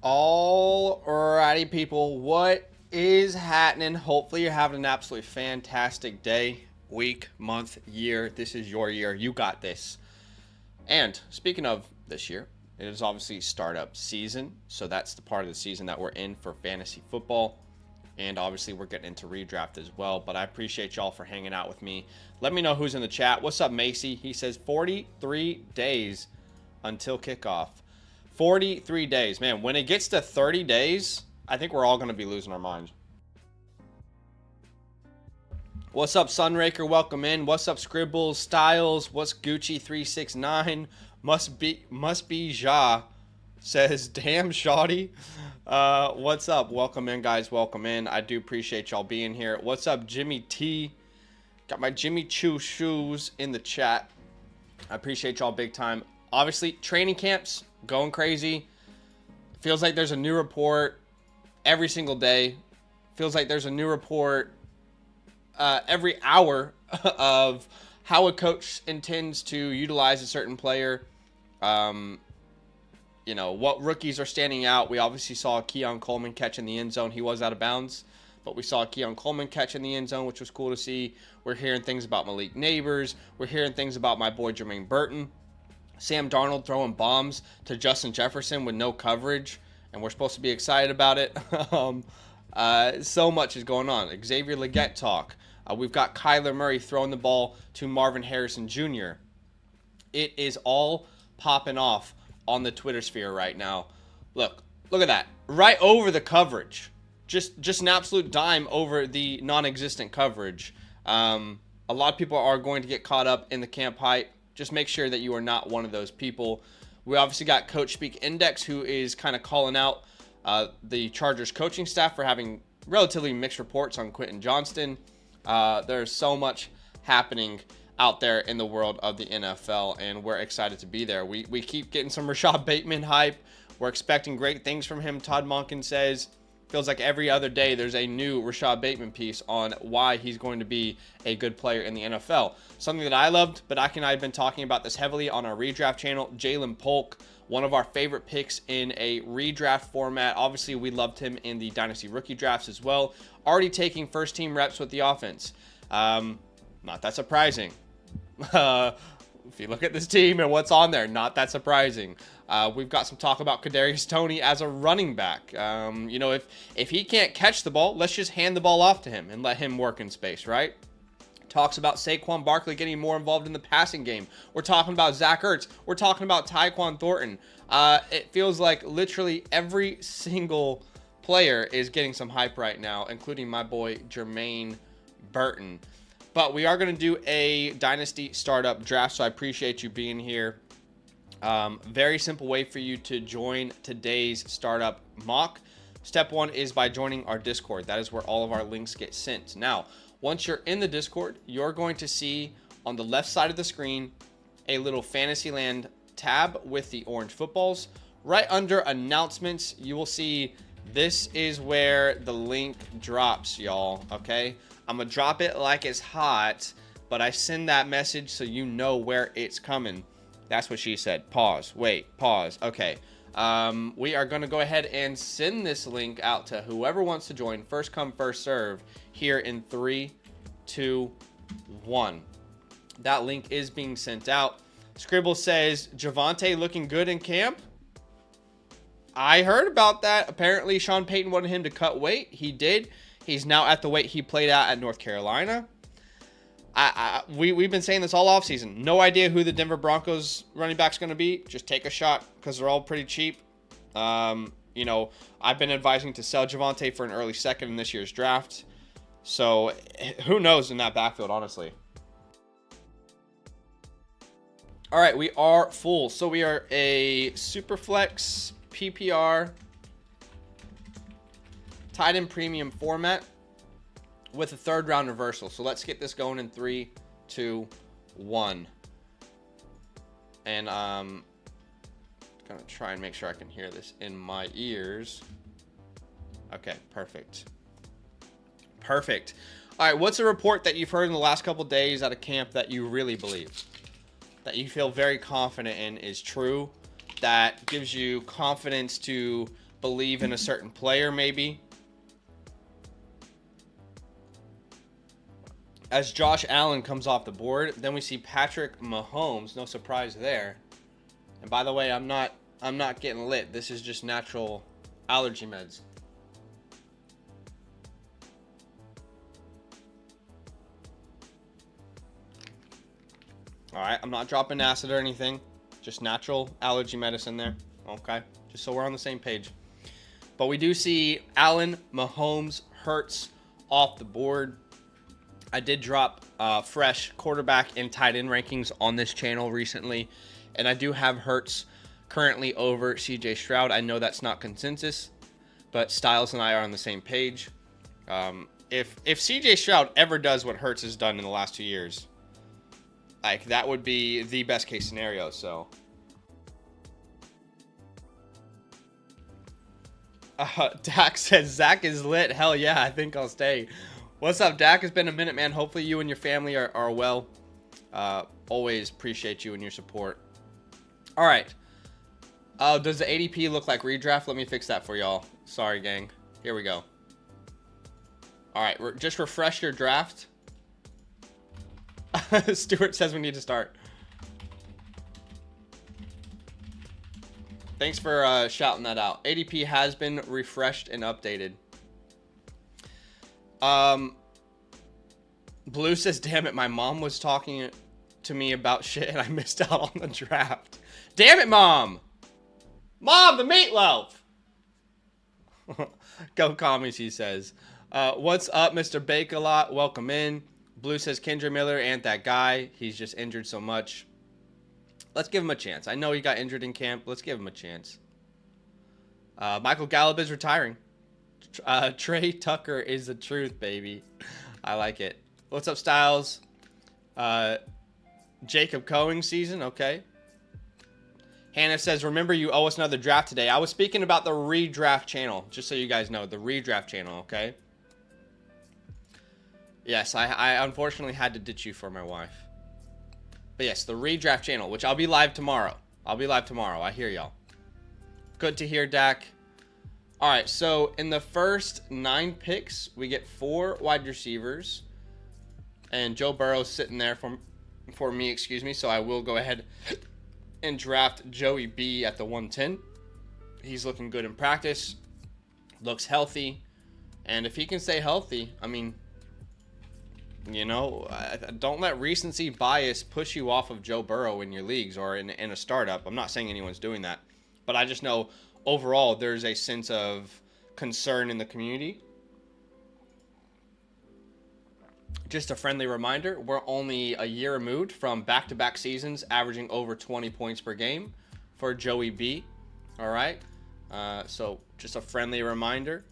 Alrighty, people, what is happening? Hopefully you're having an absolutely fantastic day, week, month, year. This is your year. You got this. And speaking of this year, it is obviously startup season. So that's the part of the season that we're in for fantasy football. And obviously we're getting into redraft as well. But I appreciate y'all for hanging out with me. Let me know who's in the chat. What's up, Macy? He says 43 days until kickoff. 43 days. Man, when it gets to 30 days, I think we're all going to be losing our minds. What's up, Sunraker? Welcome in. What's up, Scribbles, Styles? What's Gucci 369? Must be Ja. Says, damn, Shawty. What's up? Welcome in, guys. Welcome in. I do appreciate y'all being here. What's up, Jimmy T? Got my Jimmy Choo shoes in the chat. I appreciate y'all big time. Obviously, training camps going crazy. Feels like there's a new report every single day. Feels like there's a new report every hour of how a coach intends to utilize a certain player. You know, what rookies are standing out. We obviously saw Keon Coleman catch in the end zone. He was out of bounds, but we saw Keon Coleman catch in the end zone, which was cool to see. We're hearing things about Malik Neighbors. We're hearing things about my boy Jermaine Burton. Sam Darnold throwing bombs to Justin Jefferson with no coverage, and we're supposed to be excited about it. So much is going on. Xavier Legette talk. We've got Kyler Murray throwing the ball to Marvin Harrison Jr. It is all popping off on the Twitter sphere right now. Look at that. Right over the coverage. Just an absolute dime over the non-existent coverage. A lot of people are going to get caught up in the camp hype. Just make sure that you are not one of those people. We obviously got Coach Speak Index, who is kind of calling out the Chargers coaching staff for having relatively mixed reports on Quentin Johnston. There's so much happening out there in the world of the NFL, and we're excited to be there. We keep getting some Rashad Bateman hype. We're expecting great things from him. Todd Monken says, feels like every other day there's a new Rashad Bateman piece on why he's going to be a good player in the NFL. Something that I loved, but Ike and I have been talking about this heavily on our redraft channel. Jalen Polk, one of our favorite picks in a redraft format. Obviously, we loved him in the Dynasty rookie drafts as well. Already taking first-team reps with the offense. Not that surprising. If you look at this team and what's on there, not that surprising. We've got some talk about Kadarius Toney as a running back. You know, if he can't catch the ball, let's just hand the ball off to him and let him work in space, right? Talks about Saquon Barkley getting more involved in the passing game. We're talking about Zach Ertz. We're talking about Tyquan Thornton. It feels like literally every single player is getting some hype right now, including my boy Jermaine Burton. But we are going to do a Dynasty startup draft, so I appreciate you being here. Very simple way for you to join today's startup mock. Step one is by joining our Discord. That is where all of our links get sent. Now, once you're in the Discord, you're going to see on the left side of the screen a little Fantasyland tab with the orange footballs. Right under announcements, you will see this is where the link drops, y'all, okay? I'm going to drop it like it's hot, but I send that message so you know where it's coming. That's what she said. Pause. Wait. Pause. Okay. We are going to go ahead and send this link out to whoever wants to join. First come, first serve here in 3, 2, 1. That link is being sent out. Scribble says, Javonte looking good in camp? I heard about that. Apparently, Sean Payton wanted him to cut weight. He did. He's now at the weight he played at North Carolina. We've been saying this all offseason. No idea who the Denver Broncos running back's going to be. Just take a shot because they're all pretty cheap. You know, I've been advising to sell Javonte for an early second in this year's draft. So who knows in that backfield, honestly. All right, we are full. So we are a Superflex PPR tight end premium format with a third round reversal. So let's get this going in 3, 2, 1. And gonna try and make sure I can hear this in my ears. Okay, perfect. Perfect. All right, what's a report that you've heard in the last couple days at a camp that you really believe, that you feel very confident in is true, that gives you confidence to believe in a certain player, maybe. As Josh Allen comes off the board, then we see Patrick Mahomes. No surprise there. And by the way, I'm not getting lit. This is just natural allergy meds. All right, I'm not dropping acid or anything. Just natural allergy medicine there. Okay, just so we're on the same page. But we do see Allen, Mahomes, Hurts off the board. I did drop fresh quarterback and tight end rankings on this channel recently, and I do have Hurts currently over CJ Stroud. I know that's not consensus, but Styles and I are on the same page. If CJ Stroud ever does what Hurts has done in the last 2 years, like, that would be the best case scenario. So Dak says Zach is lit. Hell yeah, I think I'll stay. What's up, Dak? It's been a minute, man. Hopefully you and your family are well. Always appreciate you and your support. All right. Does the ADP look like redraft? Let me fix that for y'all. Sorry, gang. Here we go. All right. Just refresh your draft. Stuart says we need to start. Thanks for shouting that out. ADP has been refreshed and updated. Blue says, damn it, my mom was talking to me about shit and I missed out on the draft. Damn it, Mom! Mom, the meatloaf! Go commies, he says. What's up, Mr. Bake-A-Lot? Welcome in. Blue says, Kendra Miller ain't that guy. He's just injured so much. Let's give him a chance. I know he got injured in camp. Let's give him a chance. Michael Gallup is retiring. Trey Tucker is the truth, baby. I like it. What's up, Styles? Jacob Coing season. Okay. Hannah says, remember you owe us another draft today. I was speaking about the redraft channel, just so you guys know. The redraft channel, okay? Yes, I unfortunately had to ditch you for my wife. But yes, the redraft channel, which I'll be live tomorrow. I hear y'all. Good to hear, Dak. All right, so in the first 9 picks, we get 4 wide receivers. And Joe Burrow's sitting there for me, excuse me. So I will go ahead and draft Joey B at the 110. He's looking good in practice. Looks healthy. And if he can stay healthy, I mean, you know, don't let recency bias push you off of Joe Burrow in your leagues or in a startup. I'm not saying anyone's doing that. But I just know overall there's a sense of concern in the community. Just a friendly reminder, we're only a year removed from back-to-back seasons averaging over 20 points per game for Joey B. All right? So just a friendly reminder.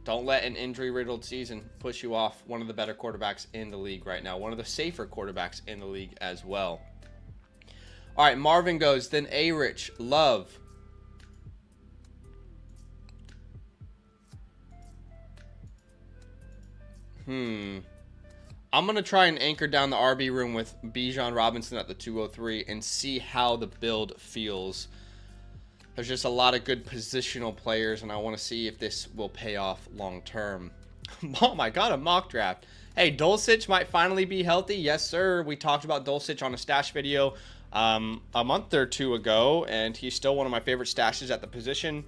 Don't let an injury-riddled season push you off one of the better quarterbacks in the league right now. One of the safer quarterbacks in the league as well. All right, Marvin goes, then A-Rich, Love. I'm going to try and anchor down the RB room with Bijan Robinson at the 203 and see how the build feels. There's just a lot of good positional players, and I want to see if this will pay off long term. Oh my god, a mock draft. Hey, Dulcich might finally be healthy. Yes, sir. We talked about Dulcich on a stash video a month or 2 ago, and he's still one of my favorite stashes at the position.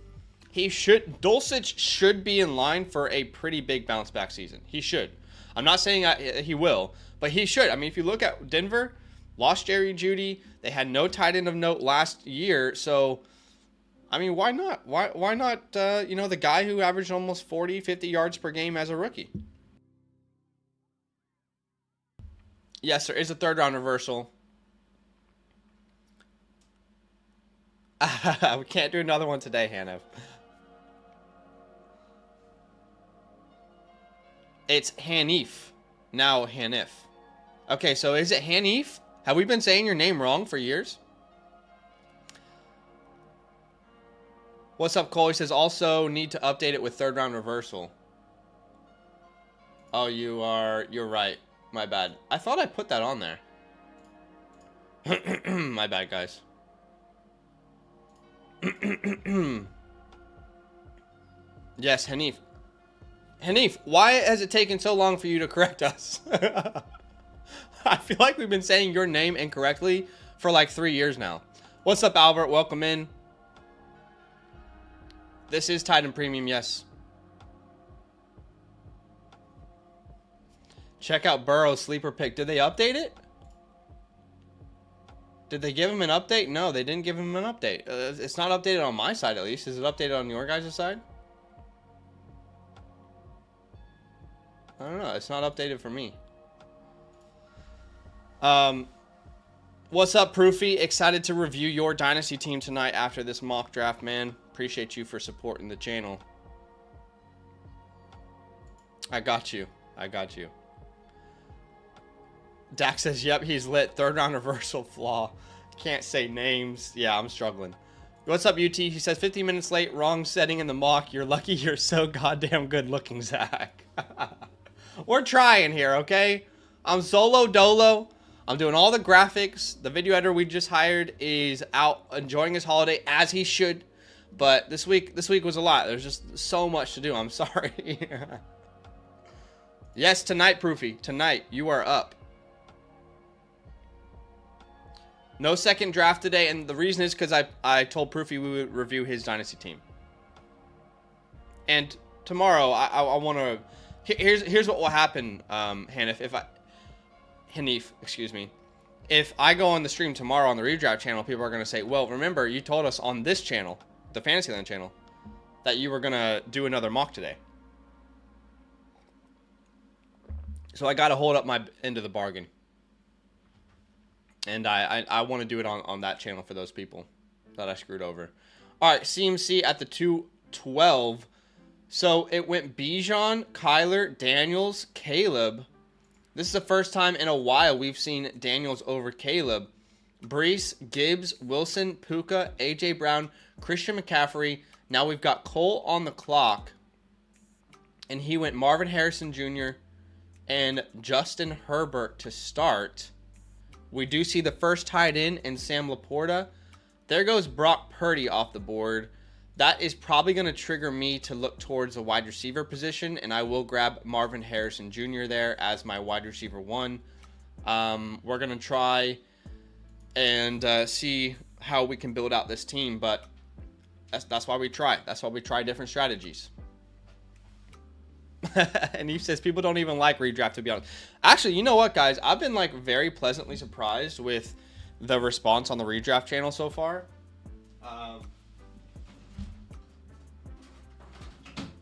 Dulcich should be in line for a pretty big bounce back season. He should. I'm not saying he will, but he should. I mean, if you look at Denver, lost Jerry Jeudy. They had no tight end of note last year. So, I mean, why not? Why not, you know, the guy who averaged almost 40, 50 yards per game as a rookie? Yes, there is a third round reversal. We can't do another one today, Hannah. It's Hanif. Now Hanif. Okay, so is it Hanif? Have we been saying your name wrong for years? What's up, Cole? He says, also need to update it with third round reversal. Oh, you're right. My bad. I thought I put that on there. My bad, guys. Yes, Hanif. Hanif, why has it taken so long for you to correct us? I feel like we've been saying your name incorrectly for like 3 years now. What's up, Albert? Welcome in. This is Titan Premium, yes. Check out Burrow's sleeper pick. Did they update it? Did they give him an update? No, they didn't give him an update. It's not updated on my side, at least. Is it updated on your guys' side? I don't know. It's not updated for me. What's up, Proofy? Excited to review your Dynasty team tonight after this mock draft, man. Appreciate you for supporting the channel. I got you. I got you. Dak says, yep, he's lit. Third round reversal flaw. Can't say names. Yeah, I'm struggling. What's up, UT? He says, 15 minutes late. Wrong setting in the mock. You're lucky you're so goddamn good looking, Zach. We're trying here, okay? I'm solo dolo. I'm doing all the graphics. The video editor we just hired is out enjoying his holiday, as he should. But this week was a lot. There's just so much to do. I'm sorry. Yes, tonight, Proofy. Tonight, you are up. No second draft today, and the reason is because I told Proofy we would review his Dynasty team. And tomorrow, I want to... Here's what will happen, Hanif, excuse me. If I go on the stream tomorrow on the redraft channel, people are going to say, well, remember, you told us on this channel, the Fantasyland channel, that you were going to do another mock today. So I got to hold up my end of the bargain. And I want to do it on that channel for those people that I screwed over. All right, CMC at the 212. So it went Bijan, Kyler, Daniels, Caleb. This is the first time in a while we've seen Daniels over Caleb. Brees, Gibbs, Wilson, Puka, A.J. Brown, Christian McCaffrey. Now we've got Cole on the clock. And he went Marvin Harrison Jr. and Justin Herbert to start. We do see the first tight end in Sam Laporta. There goes Brock Purdy off the board. That is probably going to trigger me to look towards the wide receiver position, and I will grab Marvin Harrison Jr. there as my wide receiver 1. We're going to try and see how we can build out this team, but that's why we try. That's why we try different strategies. And he says people don't even like redraft, to be honest. Actually, you know what, guys? I've been like very pleasantly surprised with the response on the redraft channel so far.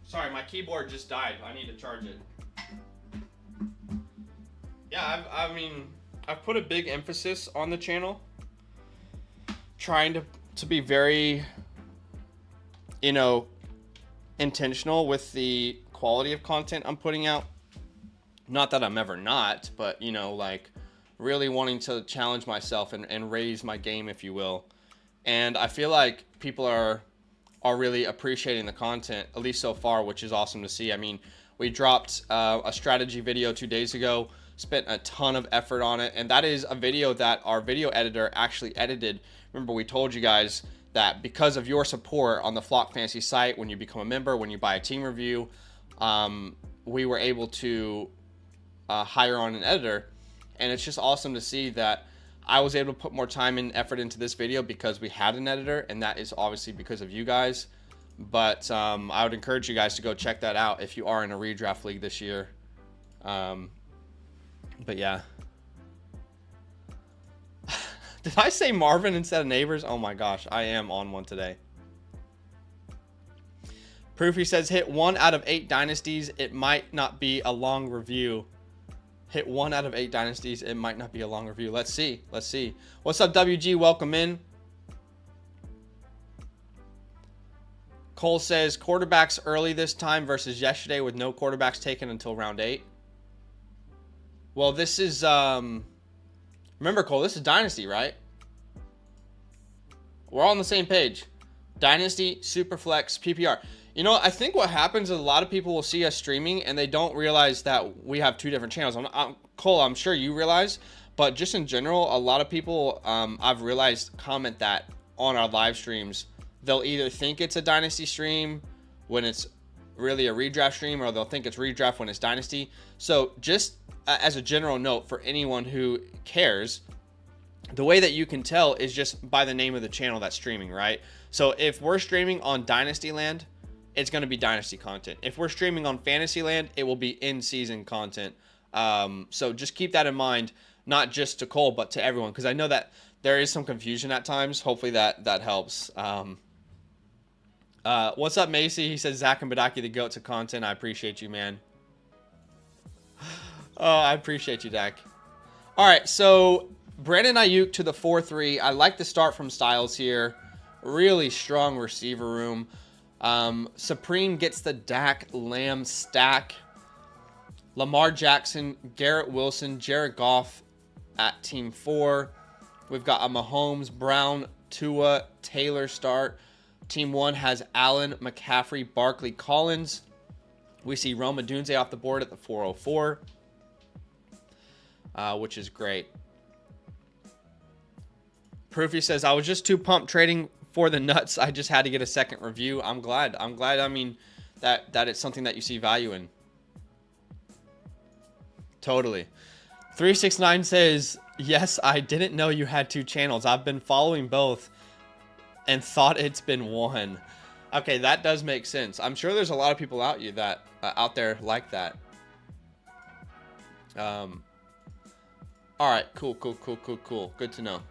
Sorry, my keyboard just died. I need to charge it. Yeah, I mean, I've put a big emphasis on the channel, trying to be very, intentional with the quality of content I'm putting out. Not that I'm ever not, but like really wanting to challenge myself and raise my game, if you will. And I feel like people are really appreciating the content, at least so far, which is awesome to see. I mean, we dropped a strategy video 2 days ago, spent a ton of effort on it, and that is a video that our video editor actually edited. Remember, we told you guys that because of your support on the Flock Fantasy site, when you become a member, when you buy a team review, we were able to hire on an editor, and it's just awesome to see that I was able to put more time and effort into this video because we had an editor, and that is obviously because of you guys. But I would encourage you guys to go check that out if you are in a redraft league this year. But yeah. Did I say Marvin instead of Neighbors? Oh my gosh, I am on one today. Proofy says, hit 1 out of 8 dynasties. It might not be a long review. Hit 1 out of 8 dynasties. It might not be a long review. Let's see. Let's see. What's up, WG? Welcome in. Cole says, quarterbacks early this time versus yesterday with no quarterbacks taken until round 8. Well, this is, remember, Cole, this is Dynasty, right? We're all on the same page. Dynasty, Superflex, PPR. I think what happens is a lot of people will see us streaming and they don't realize that we have 2 different channels. Cole, I'm sure you realize, but just in general, a lot of people, I've realized, comment that on our live streams. They'll either think it's a Dynasty stream when it's really a redraft stream, or they'll think it's redraft when it's Dynasty. So just as a general note for anyone who cares, the way that you can tell is just by the name of the channel that's streaming, right? So if we're streaming on Dynasty Land, it's going to be Dynasty content. If we're streaming on Fantasy Land, it will be in-season content. So just keep that in mind, not just to Cole, but to everyone, because I know that there is some confusion at times. Hopefully that helps. What's up, Macy? He says, Zach and Badaki, the GOAT to content. I appreciate you, man. Oh, I appreciate you, Dak. All right, so Brandon Ayuk to the 4-3. I like the start from Styles here. Really strong receiver room. Supreme gets the Dak Lamb stack. Lamar Jackson, Garrett Wilson, Jared Goff at Team 4. We've got a Mahomes, Brown, Tua, Taylor start. Team 1 has Allen, McCaffrey, Barkley, Collins. We see Rome Odunze off the board at the 404, which is great. Proofy says, I was just too pumped trading for the nuts. I just had to get a second review. I'm glad. I mean, that it's something that you see value in. Totally. 369 says, yes, I didn't know you had 2 channels. I've been following both and thought it's been one. Okay, that does make sense. I'm sure there's a lot of people out there like that. All right, cool. Good to know.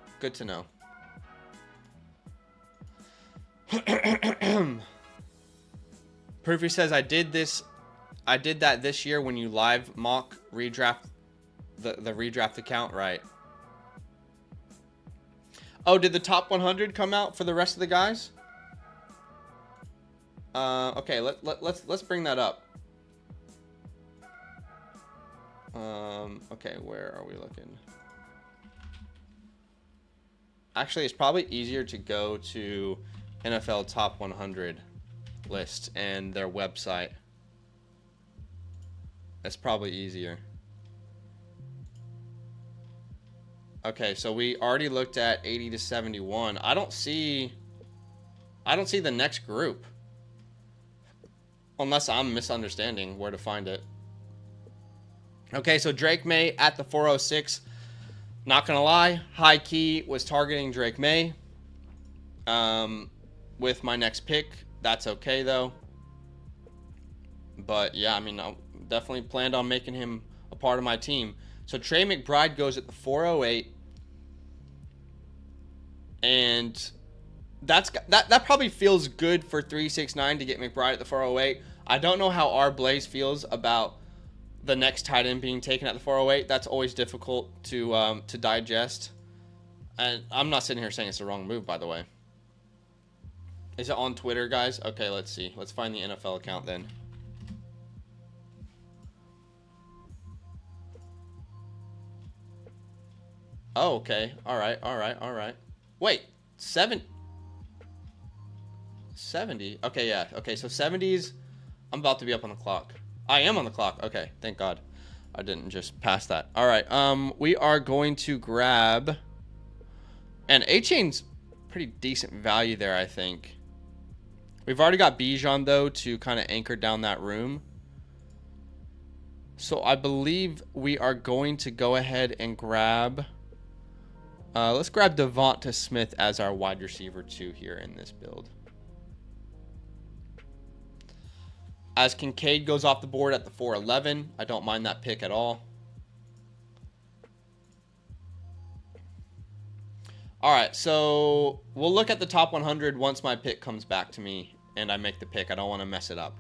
Proofy says, I did that this year when you live mock redraft the redraft account, right? Oh, did the top 100 come out for the rest of the guys? Okay, let's bring that up. Okay, where are we looking? Actually, it's probably easier to go to NFL Top 100 list and their website. That's probably easier. Okay, so we already looked at 80 to 71. I don't see the next group. Unless I'm misunderstanding where to find it. Okay, so Drake May at the 406. Not gonna lie, high key was targeting Drake May. With my next pick, that's okay though. But yeah, I mean, I definitely planned on making him a part of my team. So Trey McBride goes at the 408. And that probably feels good for 369 to get McBride at the 408. I don't know how our Blaze feels about the next tight end being taken at the 408. That's always difficult to digest. And I'm not sitting here saying it's the wrong move, by the way. Is it on Twitter, guys? Okay, let's see. Let's find the NFL account then. Oh, okay. All right. Wait, 70. Okay, yeah. Okay, so 70s. I'm about to be up on the clock. I am on the clock. Okay, thank God. I didn't just pass that. All right, we are going to grab... And A-Chain's pretty decent value there, I think. We've already got Bijan, though, to kind of anchor down that room. So I believe we are going to go ahead and grab... let's grab Devonta Smith as our wide receiver 2 here in this build. As Kincaid goes off the board at the 411, I don't mind that pick at all. All right, so we'll look at the top 100 once my pick comes back to me and I make the pick. I don't want to mess it up.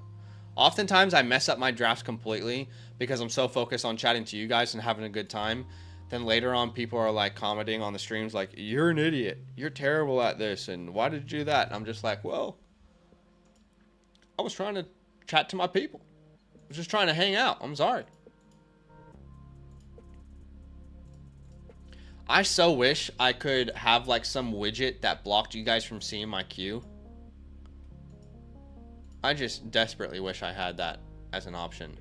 Oftentimes, I mess up my drafts completely because I'm so focused on chatting to you guys and having a good time. Then later on, people are like commenting on the streams like, you're an idiot. You're terrible at this. And why did you do that? And I'm just like, well, I was trying to chat to my people. I was just trying to hang out. I'm sorry. I so wish I could have like some widget that blocked you guys from seeing my queue. I just desperately wish I had that as an option.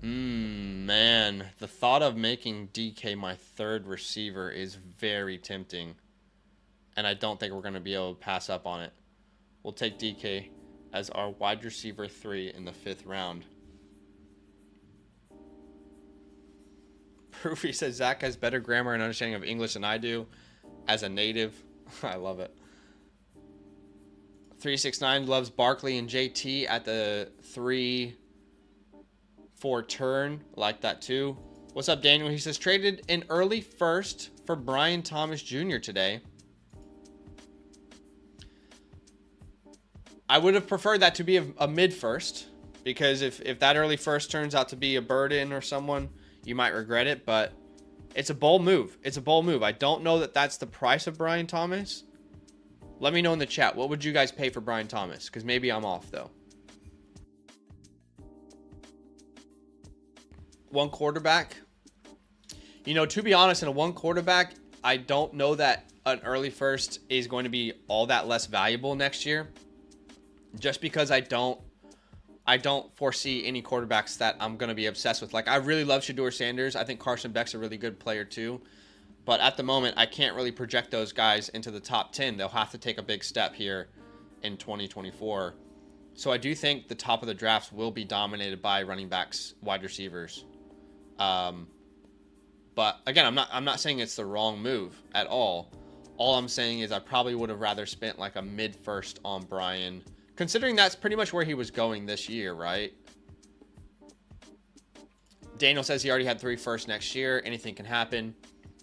Man, the thought of making DK my third receiver is very tempting. and I don't think we're going to be able to pass up on it. We'll take DK as our wide receiver 3 in the 5th round. Proofy says Zach has better grammar and understanding of English than I do as a native. I love it. 369 loves Barkley and JT at the 3-4 turn. Like that too. What's up, Daniel? He says traded an early first for Brian Thomas Jr. today. I would have preferred that to be a mid first, because if that early first turns out to be a burden or someone, you might regret it, but it's a bold move. It's a bold move. I don't know that that's the price of Brian Thomas. Let me know in the chat. What would you guys pay for Brian Thomas? Because maybe I'm off, though. One quarterback. You know, to be honest, in a one quarterback, I don't know that an early first is going to be all that less valuable next year. Just because I don't foresee any quarterbacks that I'm going to be obsessed with. Like, I really love Shedeur Sanders. I think Carson Beck's a really good player too. But at the moment, I can't really project those guys into the top 10. They'll have to take a big step here in 2024. So I do think the top of the drafts will be dominated by running backs, wide receivers. But again, I'm not saying it's the wrong move at all. All I'm saying is I probably would have rather spent like a mid first on Brian, considering that's pretty much where he was going this year, right? Daniel says he already had 3 firsts next year. Anything can happen.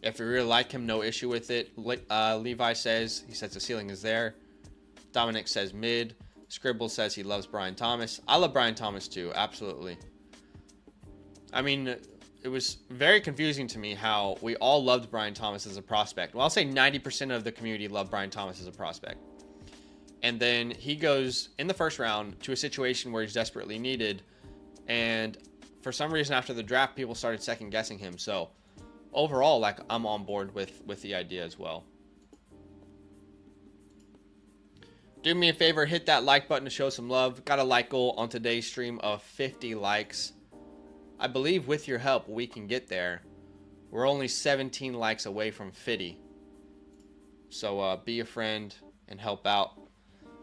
If you really like him, no issue with it. Levi says, he says the ceiling is there. Dominic says mid. Scribble says he loves Brian Thomas. I love Brian Thomas too, absolutely. I mean, it was very confusing to me how we all loved Brian Thomas as a prospect. Well, I'll say 90% of the community loved Brian Thomas as a prospect. And then he goes in the first round to a situation where he's desperately needed. And for some reason after the draft, people started second guessing him. So overall, like, I'm on board with the idea as well. Do me a favor, hit that like button to show some love. Got a like goal on today's stream of 50 likes. I believe with your help, we can get there. We're only 17 likes away from 50. So be a friend and help out.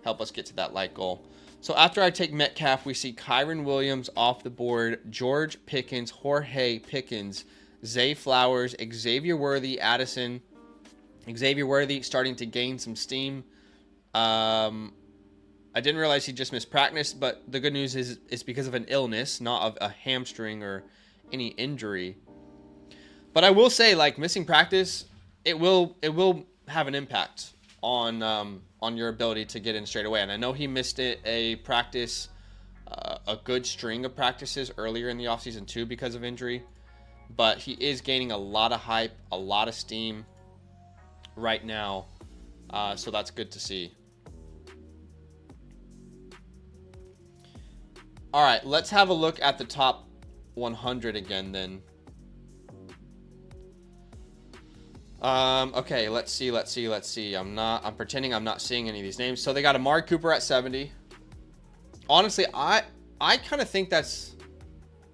Help us get to that like goal. So after I take Metcalf, we see Kyron Williams off the board, George Pickens, Jorge Pickens, Zay Flowers, Xavier Worthy, Addison. Xavier Worthy starting to gain some steam. I didn't realize he just missed practice, but the good news is it's because of an illness, not of a hamstring or any injury. But I will say, like, missing practice, it will have an impact on your ability to get in straight away. And I know he missed a practice, a good string of practices earlier in the offseason too because of injury. But he is gaining a lot of hype, a lot of steam right now. So that's good to see. All right, let's have a look at the top 100 again then. Okay, let's see. I'm pretending I'm not seeing any of these names. So they got Amari Cooper at 70. Honestly, I kind of think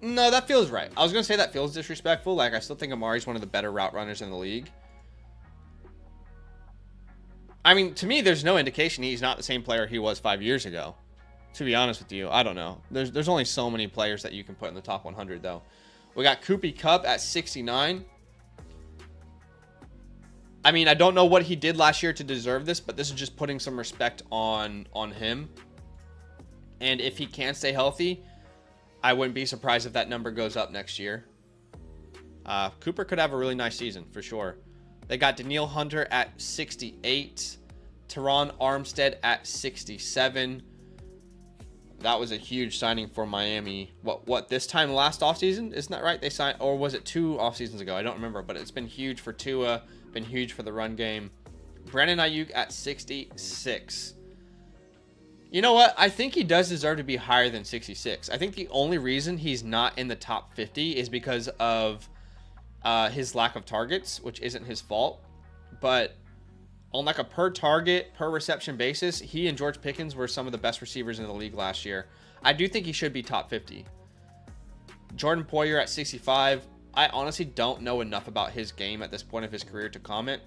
no, that feels right. I was going to say that feels disrespectful. Like, I still think Amari's one of the better route runners in the league. I mean, to me, there's no indication he's not the same player he was 5 years ago. To be honest with you, I don't know. There's only so many players that you can put in the top 100, though. We got Cooper Kupp at 69. I mean, I don't know what he did last year to deserve this, but this is just putting some respect on him. And if he can stay healthy, I wouldn't be surprised if that number goes up next year. Cooper could have a really nice season, for sure. They got Danielle Hunter at 68. Teron Armstead at 67. That was a huge signing for Miami. What this time last offseason? Isn't that right? They signed, or was it 2 off seasons ago? I don't remember, but it's been huge for Tua, been huge for the run game. Brandon Ayuk at 66. You know what? I think he does deserve to be higher than 66. I think the only reason he's not in the top 50 is because of his lack of targets, which isn't his fault. But on like a per target, per reception basis, he and George Pickens were some of the best receivers in the league last year. I do think he should be top 50. Jordan Poyer at 65. I honestly don't know enough about his game at this point of his career to comment.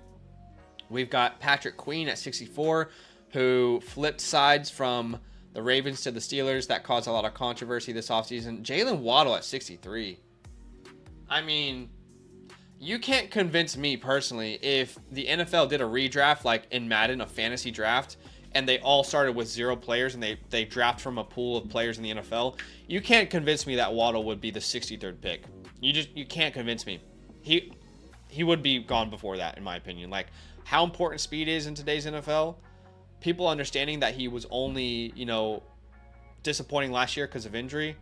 We've got Patrick Queen at 64, who flipped sides from the Ravens to the Steelers. That caused a lot of controversy this offseason. Jalen Waddle at 63. I mean, you can't convince me personally if the NFL did a redraft like in Madden, a fantasy draft, and they all started with 0 players and they draft from a pool of players in the NFL. You can't convince me that Waddle would be the 63rd pick. You can't convince me. He would be gone before that, in my opinion. Like, how important speed is in today's NFL, people understanding that he was only, disappointing last year because of injury,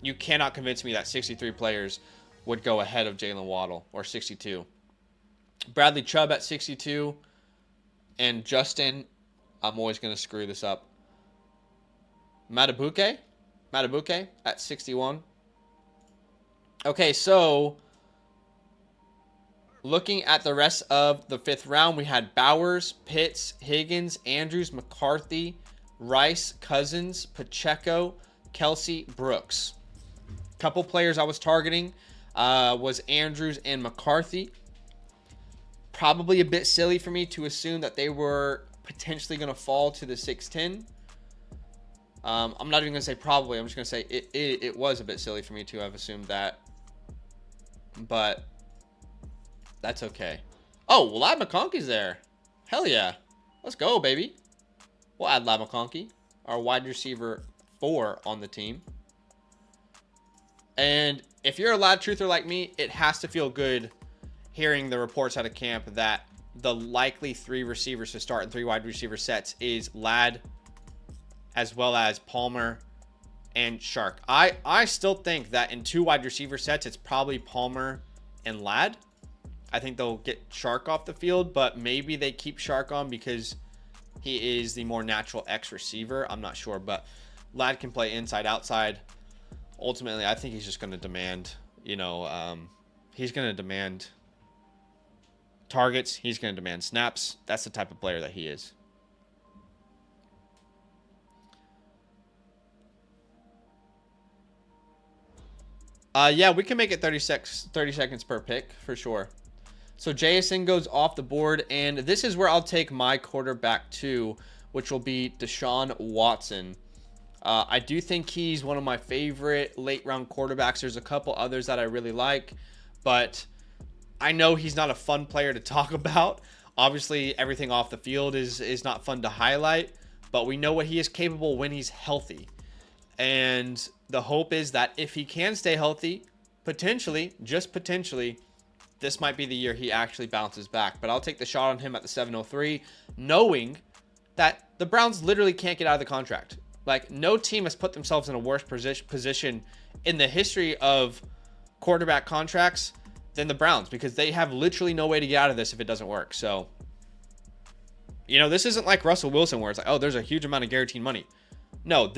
you cannot convince me that 63 players would go ahead of Jalen Waddle, or 62. Bradley Chubb at 62, and Justin, I'm always going to screw this up, Matabuke at 61. Okay, so looking at the rest of the 5th round, we had Bowers, Pitts, Higgins, Andrews, McCarthy, Rice, Cousins, Pacheco, Kelsey, Brooks. Couple players I was targeting was Andrews and McCarthy. Probably a bit silly for me to assume that they were potentially going to fall to the 6'10". I'm not even going to say probably. I'm just going to say it was a bit silly for me to have assumed that. But that's okay. Oh, well, Ladd McConkey's there. Hell yeah. Let's go, baby. We'll add Ladd McConkey, our wide receiver 4 on the team. And if you're a Ladd truther like me, it has to feel good hearing the reports out of camp that the likely 3 receivers to start in 3 wide receiver sets is Ladd, as well as Palmer and Shark. I still think that in 2 wide receiver sets, it's probably Palmer and Ladd. I think they'll get Shark off the field, but maybe they keep Shark on because he is the more natural X receiver. I'm not sure, but Ladd can play inside, outside. Ultimately, I think he's just going to demand, he's going to demand targets. He's going to demand snaps. That's the type of player that he is. Yeah, we can make it 30 seconds per pick for sure. So JSN goes off the board, and this is where I'll take my quarterback 2, which will be Deshaun Watson. I do think he's one of my favorite late round quarterbacks. There's a couple others that I really like, but I know he's not a fun player to talk about. Obviously, everything off the field is not fun to highlight, but we know what he is capable when he's healthy. And the hope is that if he can stay healthy, potentially, just potentially, this might be the year he actually bounces back. But I'll take the shot on him at the 703, knowing that the Browns literally can't get out of the contract. Like, no team has put themselves in a worse position in the history of quarterback contracts than the Browns, because they have literally no way to get out of this if it doesn't work. So, this isn't like Russell Wilson where it's like, oh, there's a huge amount of guaranteed money. No,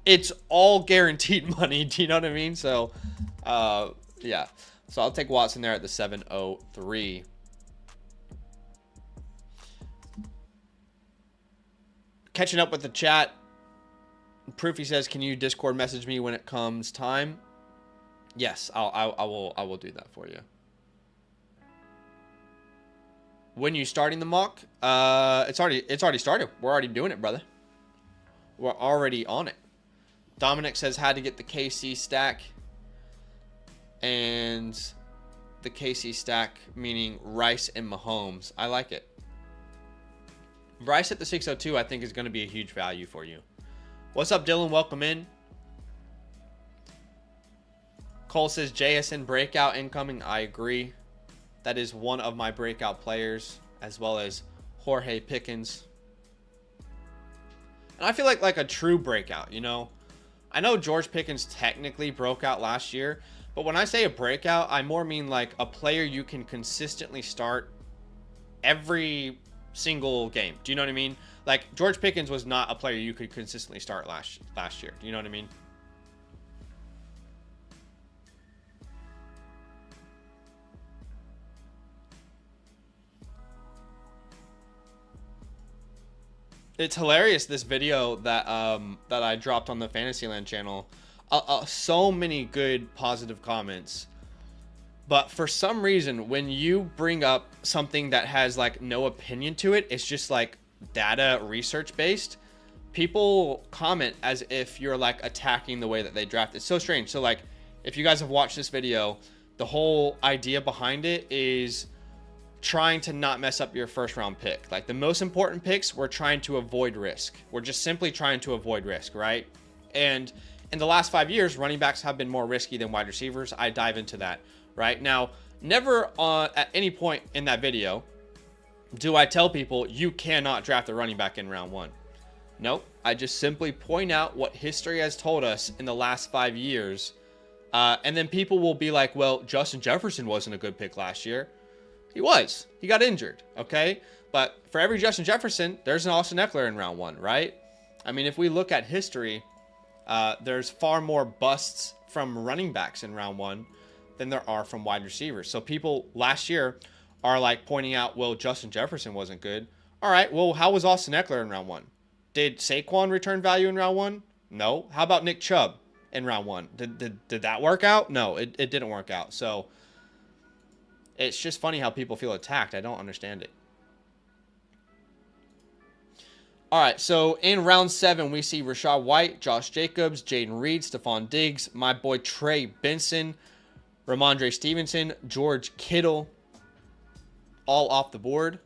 it's all guaranteed money. Do you know what I mean? So, yeah. So I'll take Watson there at the 703. Catching up with the chat. Proofy says, "Can you Discord message me when it comes time?" Yes, I will do that for you. When you starting the mock? It's already started. We're already doing it, brother. We're already on it. Dominic says had to get the KC stack. And the KC stack meaning Rice and Mahomes. I like it. Rice at the 602 I think is going to be a huge value for you. What's up, Dylan? Welcome in. Cole says JSN breakout incoming. I agree. That is one of my breakout players, as well as Jorge Pickens. And I feel like a true breakout, I know George Pickens technically broke out last year, but when I say a breakout, I more mean like a player you can consistently start every single game. Do you know what I mean? Like, George Pickens was not a player you could consistently start last year. Do you know what I mean? It's hilarious, this video that I dropped on the Fantasyland channel. So many good positive comments. But for some reason, when you bring up something that has like no opinion to it, it's just like data research based, people comment as if you're like attacking the way that they draft. It's so strange. So like, if you guys have watched this video, the whole idea behind it is trying to not mess up your first round pick. Like the most important picks, we're trying to avoid risk. We're just simply trying to avoid risk, right? And in the last 5 years, running backs have been more risky than wide receivers. I dive into that right now. Never at any point in that video do I tell people you cannot draft a running back in round 1. Nope. I just simply point out what history has told us in the last 5 years. And then people will be like, well, Justin Jefferson wasn't a good pick last year. He was. He got injured, okay? But for every Justin Jefferson, there's an Austin Eckler in round 1, right? I mean, if we look at history, there's far more busts from running backs in round 1 than there are from wide receivers. So people last year are like pointing out, well, Justin Jefferson wasn't good. All right, well, how was Austin Eckler in round 1? Did Saquon return value in round 1? No. How about Nick Chubb in round 1? Did that work out? No, it didn't work out. So it's just funny how people feel attacked. I don't understand it. All right, so in round 7, we see Rachaad White, Josh Jacobs, Jaden Reed, Stephon Diggs, my boy Trey Benson, Ramondre Stevenson, George Kittle, all off the board.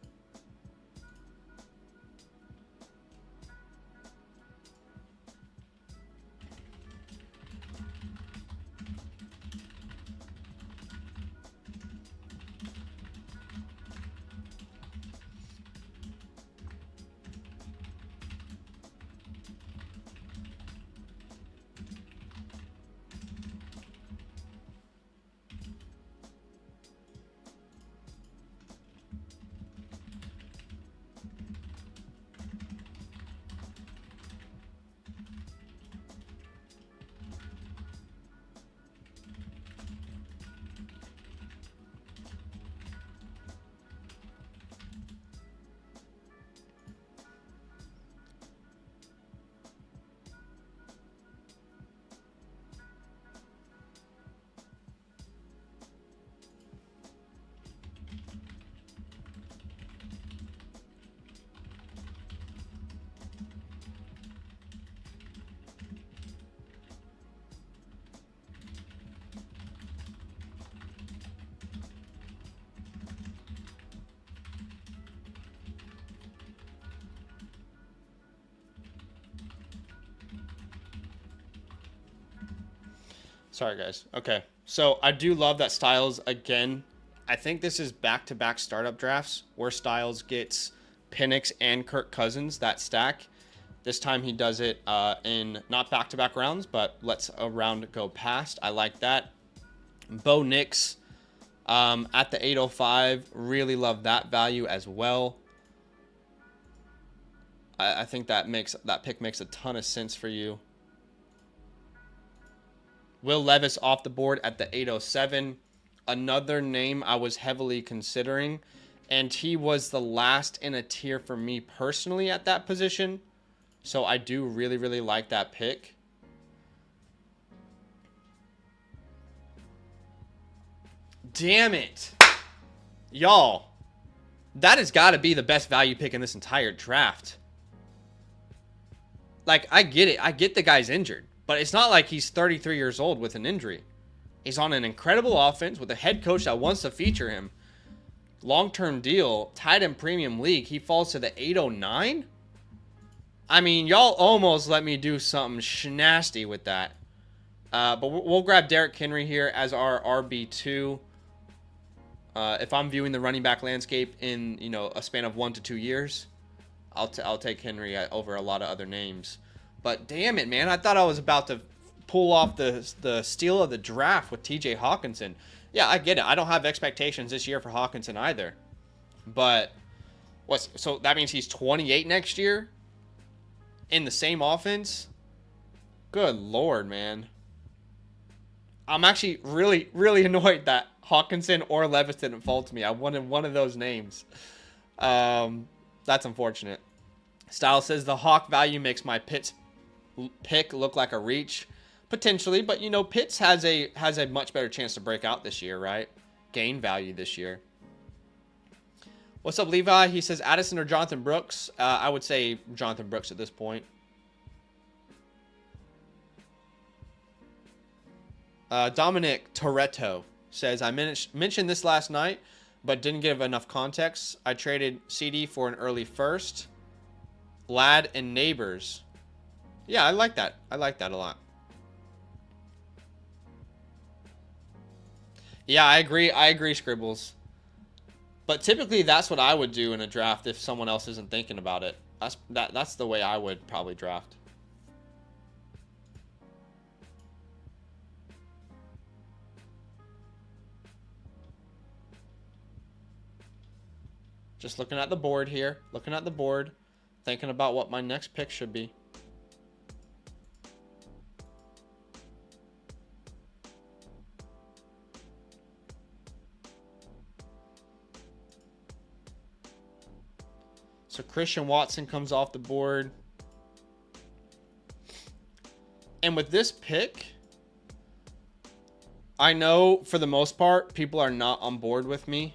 Sorry, guys. Okay. So I do love that Styles, again, I think this is back-to-back startup drafts where Styles gets Penix and Kirk Cousins, that stack. This time he does it in not back-to-back rounds, but lets a round go past. I like that. Bo Nix at the 805. Really love that value as well. I think that pick makes a ton of sense for you. Will Levis off the board at the 807. Another name I was heavily considering, and he was the last in a tier for me personally at that position. So I do really, really like that pick. Damn it. Y'all, that has got to be the best value pick in this entire draft. Like, I get it. I get the guy's injured. But it's not like he's 33 years old with an injury. He's on an incredible offense with a head coach that wants to feature him. Long-term deal, tight end premium league. He falls to the 809? I mean, y'all almost let me do something nasty with that. But we'll grab Derrick Henry here as our RB2. If I'm viewing the running back landscape in, a span of 1 to 2 years, I'll take Henry over a lot of other names. But damn it, man. I thought I was about to pull off the steal of the draft with TJ Hawkinson. Yeah, I get it. I don't have expectations this year for Hawkinson either. But so that means he's 28 next year in the same offense? Good Lord, man. I'm actually really, really annoyed that Hawkinson or Levis didn't fall to me. I wanted one of those names. That's unfortunate. Styles says the Hawk value makes my Pitts pick look like a reach. Potentially, but Pitts has a much better chance to break out this year, right? gain value this year. What's up, Levi? He says Addison or Jonathan Brooks. I would say Jonathan Brooks at this point. Dominic Toretto says, I mentioned this last night, but didn't give enough context. I traded CD for an early first. Lad and Neighbors. Yeah, I like that. I like that a lot. Yeah, I agree. I agree, Scribbles. But typically, that's what I would do in a draft if someone else isn't thinking about it. That's the way I would probably draft. Just looking at the board here. Looking at the board. Thinking about what my next pick should be. So Christian Watson comes off the board. And with this pick, I know for the most part, people are not on board with me.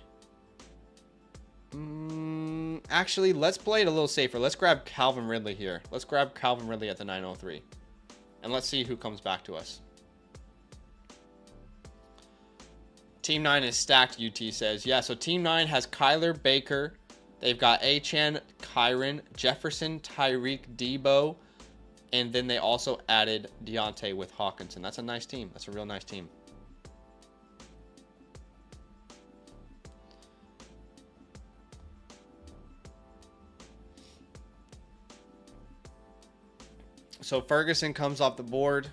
Actually, let's play it a little safer. Let's grab Calvin Ridley here. Let's grab Calvin Ridley at the 903. And let's see who comes back to us. Team 9 is stacked, UT says. Yeah, so Team 9 has Kyler, Baker. They've got Achane, Kyron, Jefferson, Tyreek, Debo. And then they also added Deontay with Hawkinson. That's a nice team. That's a real nice team. So Ferguson comes off the board.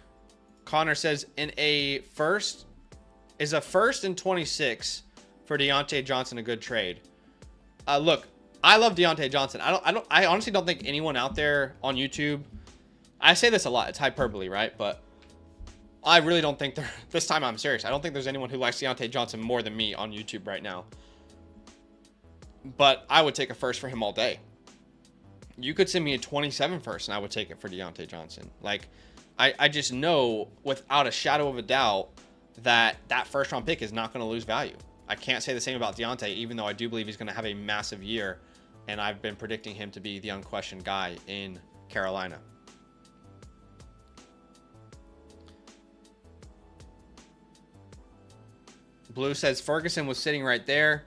Connor says, is a first and 26 for Deontay Johnson a good trade? Look, I love Deontay Johnson. I honestly don't think anyone out there on YouTube, I say this a lot, it's hyperbole, right? But I really don't think this time I'm serious. I don't think there's anyone who likes Deontay Johnson more than me on YouTube right now. But I would take a first for him all day. You could send me a 27 first and I would take it for Deontay Johnson. Like, I just know without a shadow of a doubt that first round pick is not going to lose value. I can't say the same about Deontay, even though I do believe he's going to have a massive year. And I've been predicting him to be the unquestioned guy in Carolina. Blue says Ferguson was sitting right there.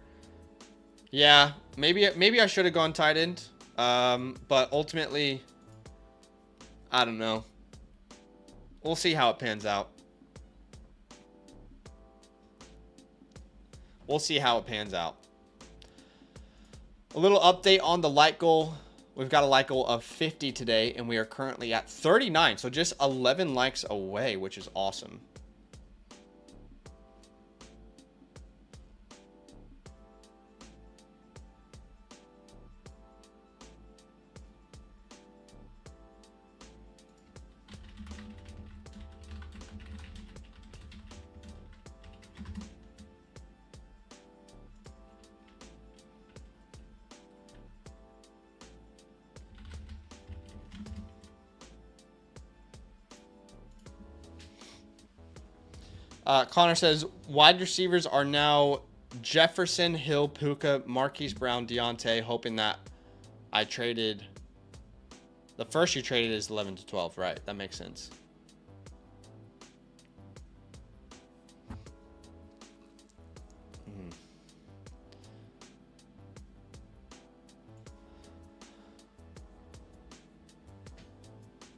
Yeah, maybe I should have gone tight end. But ultimately, I don't know. We'll see how it pans out. We'll see how it pans out. A little update on the like goal. We've got a like goal of 50 today, and we are currently at 39. So just 11 likes away, which is awesome. Connor says, wide receivers are now Jefferson, Hill, Puka, Marquise Brown, Deontay, hoping that I traded. The first you traded is 11 to 12, right? That makes sense.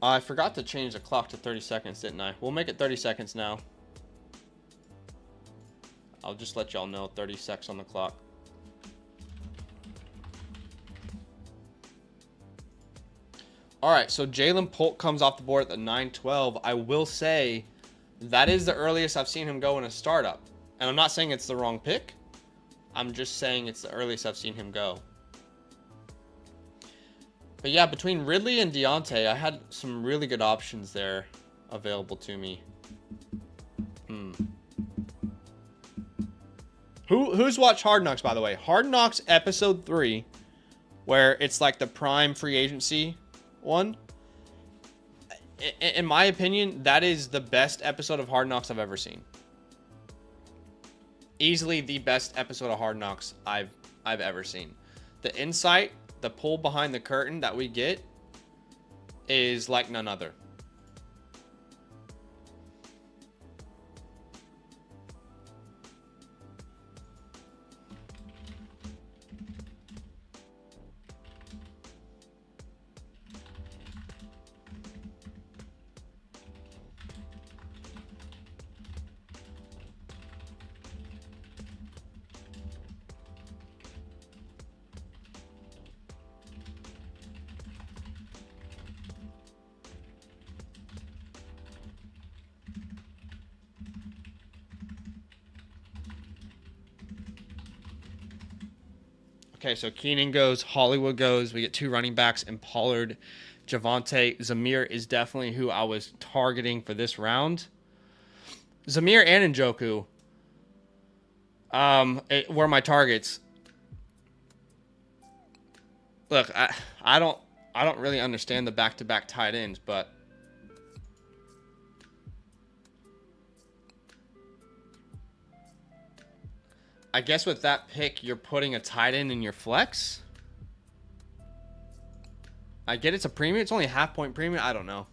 I forgot to change the clock to 30 seconds, didn't I? We'll make it 30 seconds now. I'll just let y'all know 30 seconds on the clock. All right, so Jalen Polk comes off the board at the 9-12. I will say that is the earliest I've seen him go in a startup. And I'm not saying it's the wrong pick. I'm just saying it's the earliest I've seen him go. But yeah, between Ridley and Deontay, I had some really good options there available to me. Who's watched Hard Knocks, by the way? Hard Knocks episode 3, where it's like the prime free agency one. In my opinion, that is the best episode of Hard Knocks I've ever seen. Easily the best episode of Hard Knocks I've ever seen. The insight, the pull behind the curtain that we get is like none other. Okay, so Keenan goes, Hollywood goes. We get 2 running backs and Pollard, Javonte. Zamir is definitely who I was targeting for this round. Zamir and Njoku were my targets. Look, I don't really understand the back-to-back tight ends, but I guess with that pick, you're putting a tight end in your flex. I get it's a premium. It's only a half-point premium. I don't know.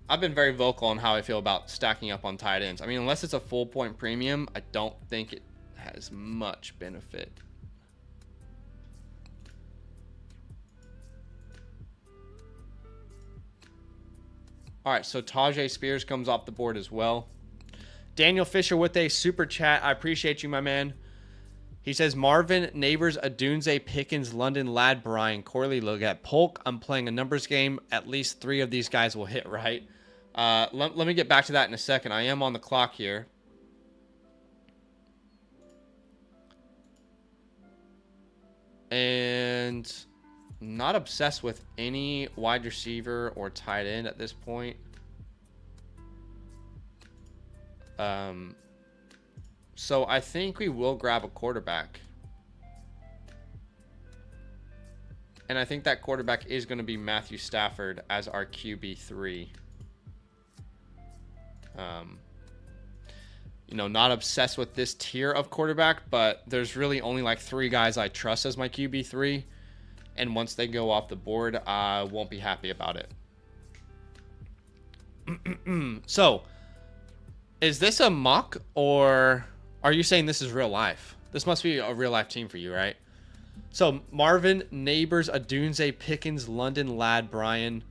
I've been very vocal on how I feel about stacking up on tight ends. I mean, unless it's a full-point premium, I don't think it has much benefit. All right, so Tajay Spears comes off the board as well. Daniel Fisher with a super chat. I appreciate you, my man. He says, Marvin, Neighbors, Adunze, Pickens, London, Ladd, Brian, Corley, look at Polk. I'm playing a numbers game. At least 3 of these guys will hit right. Let me get back to that in a second. I am on the clock here. And not obsessed with any wide receiver or tight end at this point. So I think we will grab a quarterback. And I think that quarterback is going to be Matthew Stafford as our QB3. You know, not obsessed with this tier of quarterback, but there's really only like 3 guys I trust as my QB3. And once they go off the board, I won't be happy about it. So, is this a mock, or are you saying this is real life? This must be a real life team for you, right? So, Marvin, Neighbors, Adunze, Pickens, London, Ladd, Brian.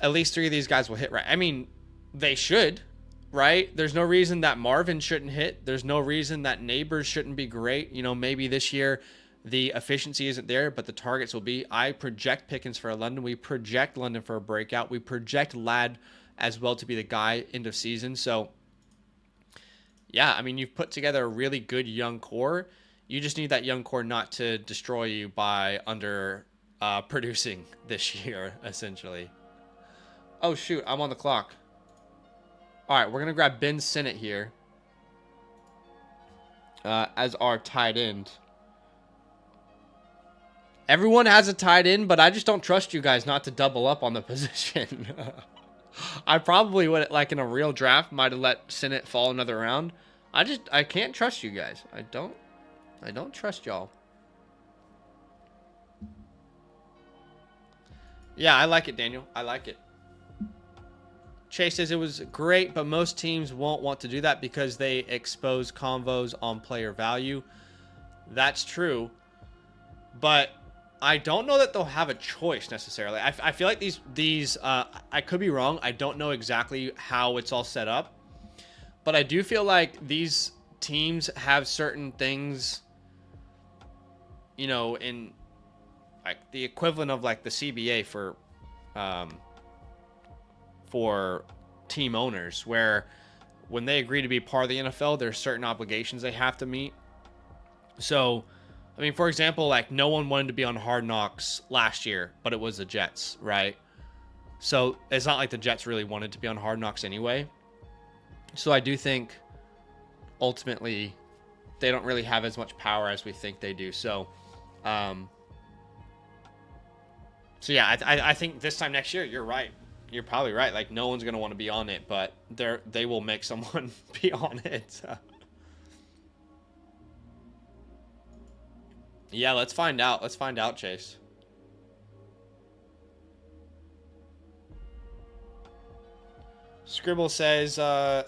At least 3 of these guys will hit right. I mean, they should, right? There's no reason that Marvin shouldn't hit. There's no reason that Neighbors shouldn't be great. You know, maybe this year the efficiency isn't there, but the targets will be. I project Pickens for a London. We project London for a breakout. We project Ladd as well to be the guy end of season. So, yeah, I mean, you've put together a really good young core. You just need that young core not to destroy you by under producing this year, essentially. Oh, shoot, I'm on the clock. All right, we're going to grab Ben Sinnott here as our tight end. Everyone has a tight end, but I just don't trust you guys not to double up on the position. I probably would, like in a real draft, might have let Sinnott fall another round. I can't trust you guys. I don't trust y'all. Yeah, I like it, Daniel. I like it. Chase says it was great, but most teams won't want to do that because they expose convos on player value. That's true. But I don't know that they'll have a choice necessarily. I feel like these I could be wrong. I don't know exactly how it's all set up. But I do feel like these teams have certain things, you know, in like the equivalent of like the CBA for team owners, where when they agree to be part of the NFL, there's certain obligations they have to meet. So, I mean, for example, like no one wanted to be on Hard Knocks last year, but it was the Jets, right? So it's not like the Jets really wanted to be on Hard Knocks anyway. So I do think ultimately they don't really have as much power as we think they do. So, yeah, I think this time next year, you're right. you're probably right. Like, no one's gonna want to be on it, but they will make someone be on it. Yeah, let's find out. Let's find out, Chase. Scribble says,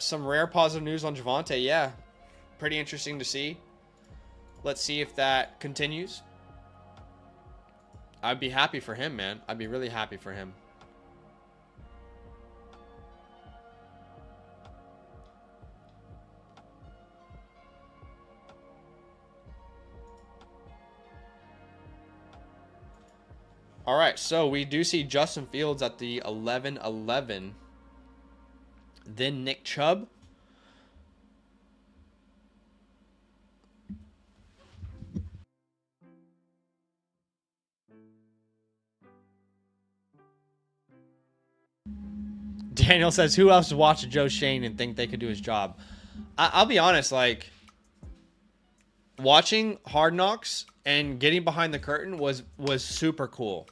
some rare positive news on Javonte. Yeah, pretty interesting to see. Let's see if that continues. I'd be happy for him, man. I'd be really happy for him. All right, so we do see Justin Fields at the 11-11. Then Nick Chubb. Daniel says, who else watched Joe Shane and think they could do his job? I'll be honest, like, watching Hard Knocks and getting behind the curtain was super cool.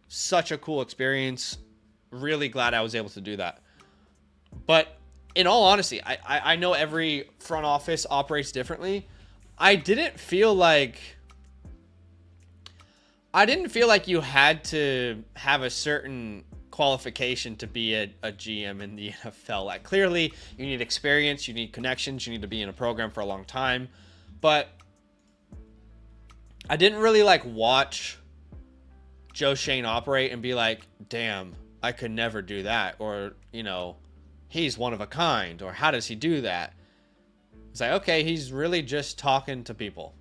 Such a cool experience. Really glad I was able to do that. But in all honesty, I know every front office operates differently. I didn't feel like you had to have a certain qualification to be a GM in the NFL. Like, clearly you need experience, you need connections, you need to be in a program for a long time. But I didn't really like watch Joe Shane operate and be like, damn, I could never do that. Or, you know, he's one of a kind. Or how does he do that? It's like, okay, he's really just talking to people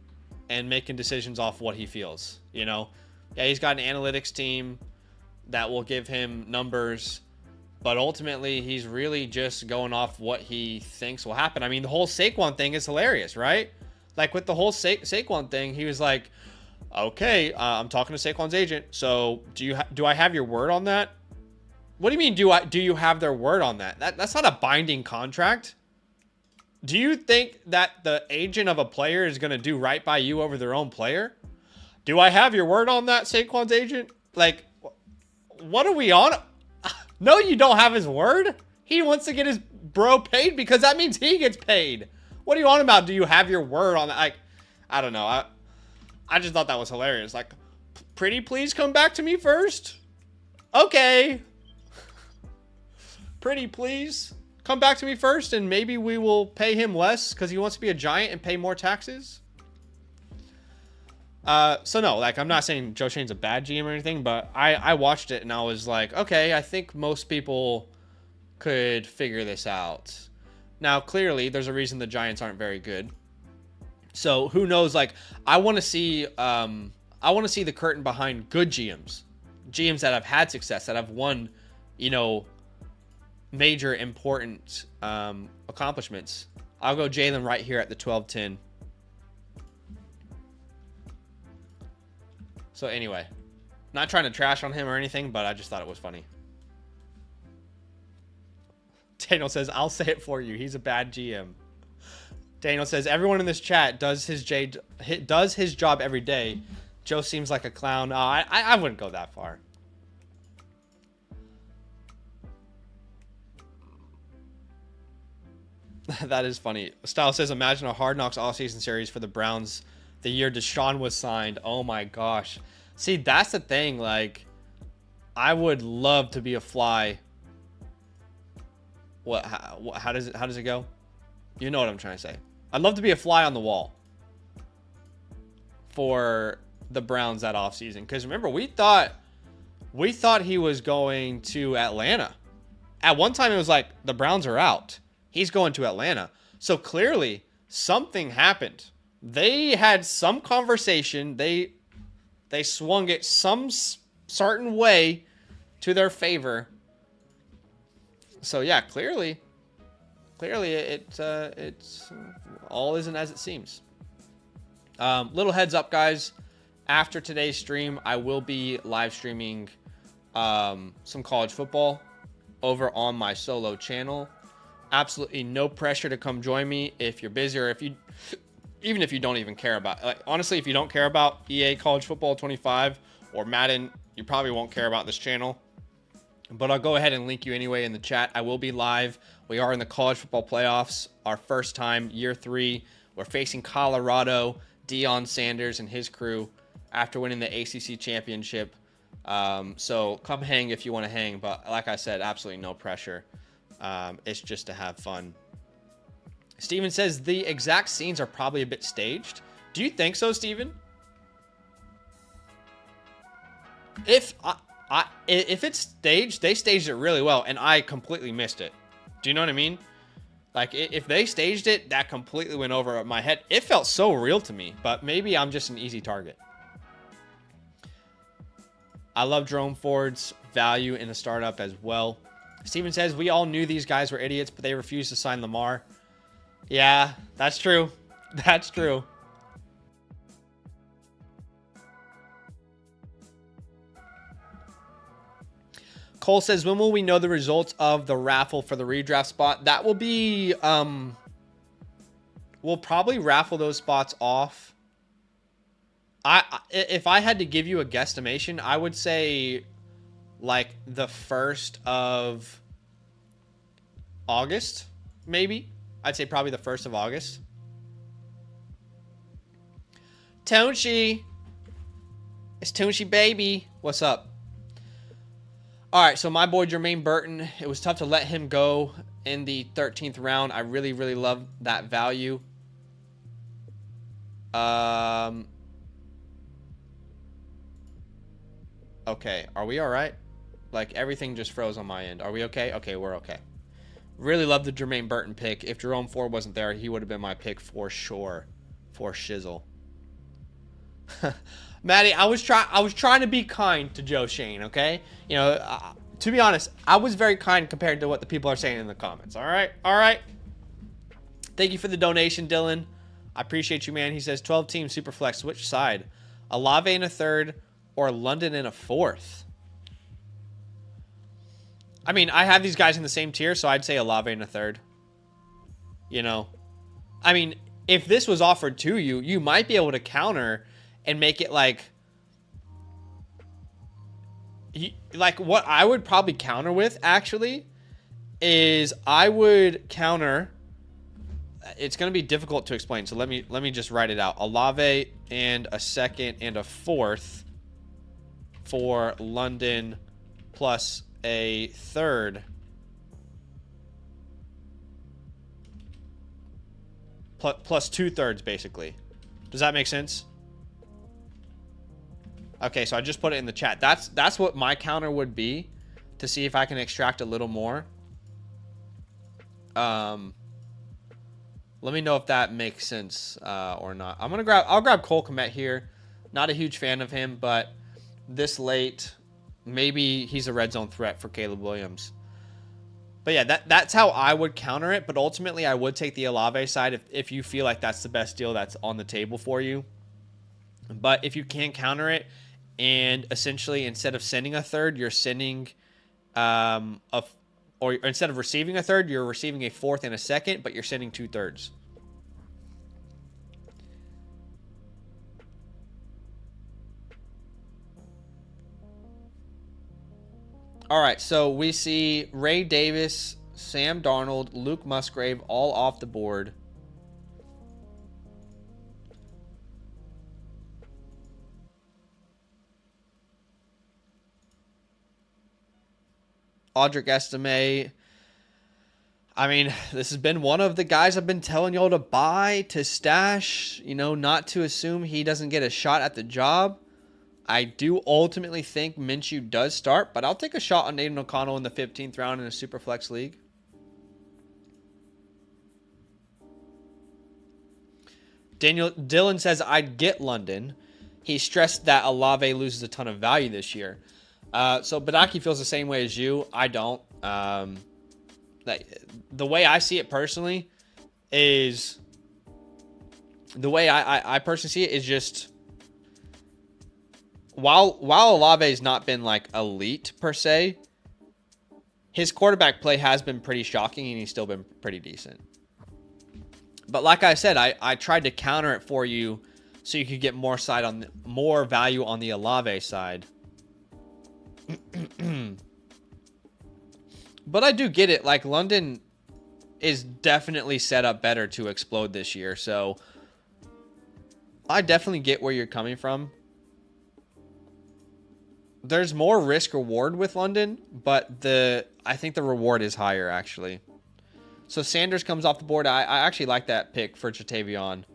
and making decisions off what he feels, you know? Yeah, he's got an analytics team that will give him numbers, but ultimately he's really just going off what he thinks will happen. I mean, the whole Saquon thing is hilarious, right? Like, with the whole Saquon thing, he was like, okay, I'm talking to Saquon's agent, so do I have your word on that? What do you mean, do you have their word on that? That's not a binding contract. Do you think that the agent of a player is going to do right by you over their own player? Do I have your word on that, Saquon's agent? Like, what are we on? No, you don't have his word. He wants to get his bro paid because that means he gets paid. What are you on about? Do you have your word on that? Like, I don't know. I just thought that was hilarious. Like, pretty please come back to me first. Okay. Pretty please come back to me first, and maybe we will pay him less because he wants to be a Giant and pay more taxes. So no, like, I'm not saying Joe Shane's a bad GM or anything, but I watched it and I was like, okay, I think most people could figure this out. Now, clearly, there's a reason the Giants aren't very good. So who knows? Like, I want to see the curtain behind good GMs that have had success, that have won, you know, major important accomplishments. I'll go Jalen right here at the 12-10. So anyway, not trying to trash on him or anything, but I just thought it was funny. Daniel says, I'll say it for you. He's a bad GM. Daniel says, everyone in this chat does his job every day. Joe seems like a clown. I wouldn't go that far. That is funny. Style says, imagine a Hard Knocks all-season series for the Browns the year Deshaun was signed. Oh my gosh. See, that's the thing. Like, I would love to be a fly. How does it go? You know what I'm trying to say. I'd love to be a fly on the wall for the Browns that offseason. Because remember, we thought he was going to Atlanta. At one time, it was like, the Browns are out. He's going to Atlanta. So clearly, something happened. They had some conversation. They swung it some certain way to their favor. So yeah, clearly it's all isn't as it seems. Little heads up, guys. After today's stream, I will be live streaming some college football over on my solo channel. Absolutely no pressure to come join me if you're busy, or even if you don't even care about, like, honestly, if you don't care about EA College Football 25 or Madden, you probably won't care about this channel. but I'll go ahead and link you anyway in the chat. I will be live. We are in the college football playoffs, our first time, year 3. We're facing Colorado, Deion Sanders and his crew after winning the ACC championship. So come hang if you want to hang, but like I said, absolutely no pressure. It's just to have fun. Steven says the exact scenes are probably a bit staged. Do you think so, Steven? If it's staged, they staged it really well, and I completely missed it. Do you know what I mean? Like, if they staged it, that completely went over my head. It felt so real to me, but maybe I'm just an easy target. I love Jerome Ford's value in a startup as well. Steven says, we all knew these guys were idiots, but they refused to sign Lamar. Yeah, that's true. That's true. Cole says, when will we know the results of the raffle for the redraft spot? That will be, we'll probably raffle those spots off. If I had to give you a guesstimation, I would say like the 1st of August, maybe. I'd say probably the 1st of August. Tonshi. It's Tonshi, baby. What's up? All right, so my boy Jermaine Burton, it was tough to let him go in the 13th round. I really, really love that value. Okay, are we all right? Like, everything just froze on my end. Are we okay? Okay, we're okay. Really love the Jermaine Burton pick. If Jerome Ford wasn't there, he would have been my pick for sure. For shizzle. Maddie, I was trying to be kind to Joe Shane, okay? You know, to be honest, I was very kind compared to what the people are saying in the comments. All right? All right. Thank you for the donation, Dylan. I appreciate you, man. He says 12 team Superflex. Which side? Olave in a 3rd or London in a 4th? I mean, I have these guys in the same tier, so I'd say Olave in a 3rd. You know? I mean, if this was offered to you, you might be able to counter and make it like what I would probably counter with, actually, is I would counter. It's going to be difficult to explain, so let me just write it out. Olave and a 2nd and a 4th for London plus a 3rd plus 2/3, basically. Does that make sense? Okay, so I just put it in the chat. That's what my counter would be to see if I can extract a little more. Let me know if that makes sense or not. I'll grab Cole Kmet here. Not a huge fan of him, but this late, maybe he's a red zone threat for Caleb Williams. But yeah, that's how I would counter it. But ultimately, I would take the Olave side if you feel like that's the best deal that's on the table for you. But if you can't counter it, and essentially instead of sending a 3rd, you're sending or instead of receiving a 3rd, you're receiving a 4th and a 2nd, but you're sending 2/3. All right, so we see Ray Davis, Sam Darnold, Luke Musgrave all off the board. Audric Estime. I mean, this has been one of the guys I've been telling y'all to buy, to stash, you know, not to assume he doesn't get a shot at the job. I do ultimately think Minshew does start, but I'll take a shot on Nathan O'Connell in the 15th round in a Superflex league. Dylan says, I'd get London. He stressed that Olave loses a ton of value this year. So Badaki feels the same way as you. I don't. The way I see it personally is the way I personally see it is just while Olave's not been like elite per se, his quarterback play has been pretty shocking and he's still been pretty decent. But like I said, I tried to counter it for you so you could get more value on the Olave side. But I do get it. Like, London is definitely set up better to explode this year. So I definitely get where you're coming from. There's more risk reward with London, but I think the reward is higher, actually. So Sanders comes off the board. I actually like that pick for Jatavion.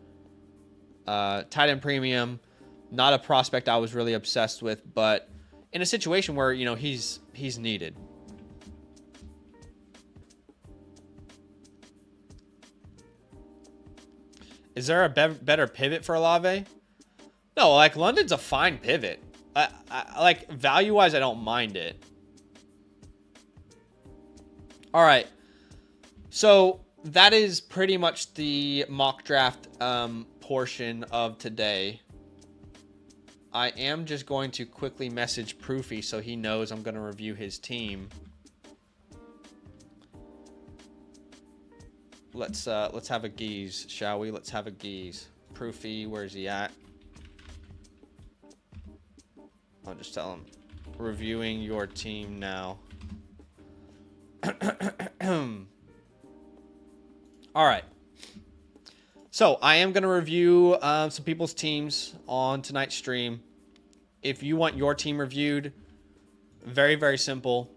Tight end premium, not a prospect I was really obsessed with, but in a situation where, you know, he's needed. Is there a better pivot for Olave? No, like, London's a fine pivot. I like, value-wise, I don't mind it. All right. So that is pretty much the mock draft portion of today. I am just going to quickly message Proofy so he knows I'm going to review his team. Let's have a geese, shall we? Let's have a geese. Proofy, where's he at? I'll just tell him. Reviewing your team now. All right. So I am going to review some people's teams on tonight's stream. If you want your team reviewed, very, very simple.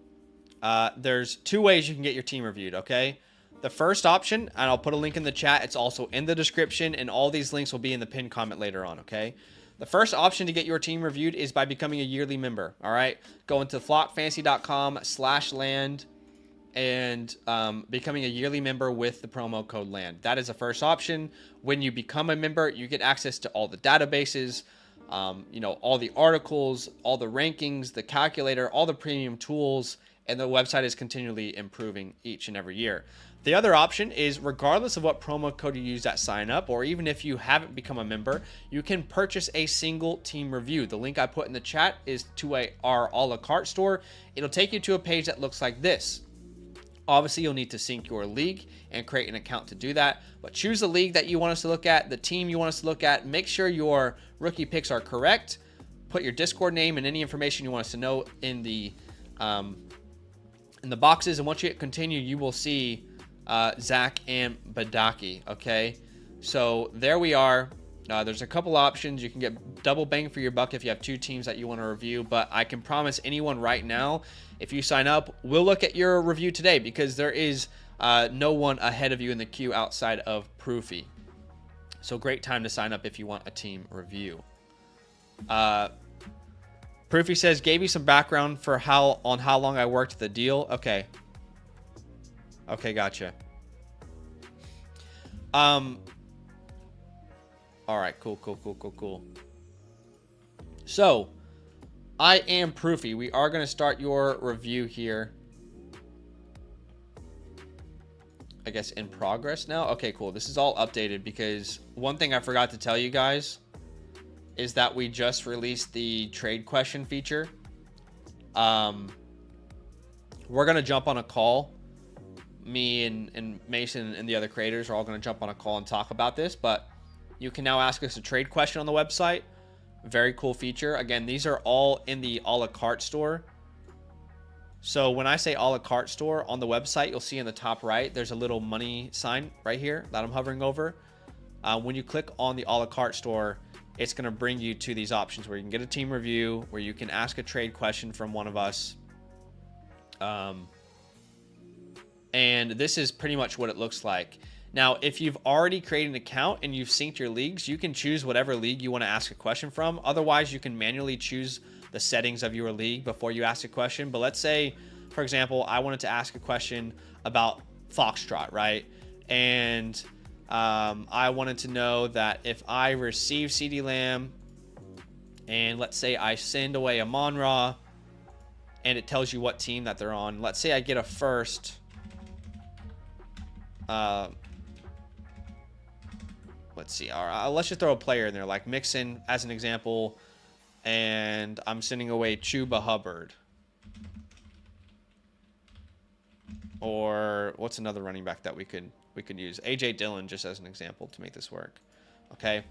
There's two ways you can get your team reviewed, okay? The first option, and I'll put a link in the chat. It's also in the description, and all these links will be in the pinned comment later on, okay? The first option to get your team reviewed is by becoming a yearly member, all right? Go into flockfantasy.com/land and becoming a yearly member with the promo code LAND. That is the first option. When you become a member, you get access to all the databases, you know, all the articles, all the rankings, the calculator, all the premium tools, and the website is continually improving each and every year. The other option is, regardless of what promo code you use at sign up, or even if you haven't become a member, you can purchase a single team review. The link I put in the chat is to our a la carte store. It'll take you to a page that looks like this. Obviously, you'll need to sync your league and create an account to do that. But choose the league that you want us to look at, the team you want us to look at. Make sure your rookie picks are correct. Put your Discord name and any information you want us to know in the boxes. And once you hit continue, you will see Zach and Badaki. Okay, so there we are. There's a couple options. You can get double bang for your buck if you have two teams that you want to review, but I can promise anyone right now, if you sign up, we'll look at your review today, because there is no one ahead of you in the queue outside of Proofy. So great time to sign up if you want a team review. Proofy says, gave you some background for how long I worked the deal. Okay, gotcha. All right, cool. So, I am Proofy. We are going to start your review here. I guess in progress now. Okay, cool. This is all updated, because one thing I forgot to tell you guys is that we just released the trade question feature. We're going to jump on a call. Me and Mason and the other creators are all going to jump on a call and talk about this, but you can now ask us a trade question on the website. Very cool feature. Again, these are all in the a la carte store. So when I say a la carte store on the website, you'll see in the top right, there's a little money sign right here that I'm hovering over. When you click on the a la carte store, it's going to bring you to these options where you can get a team review, where you can ask a trade question from one of us. And this is pretty much what it looks like. Now, if you've already created an account and you've synced your leagues, you can choose whatever league you want to ask a question from. Otherwise, you can manually choose the settings of your league before you ask a question. But let's say, for example, I wanted to ask a question about Foxtrot, right? And I wanted to know that if I receive CeeDee Lamb and let's say I send away a Amon-Ra and it tells you what team that they're on. Let's say I get a first. Let's see. All right, let's just throw a player in there, like Mixon as an example, and I'm sending away Chuba Hubbard. Or what's another running back that we could use? AJ Dillon, just as an example, to make this work. Okay.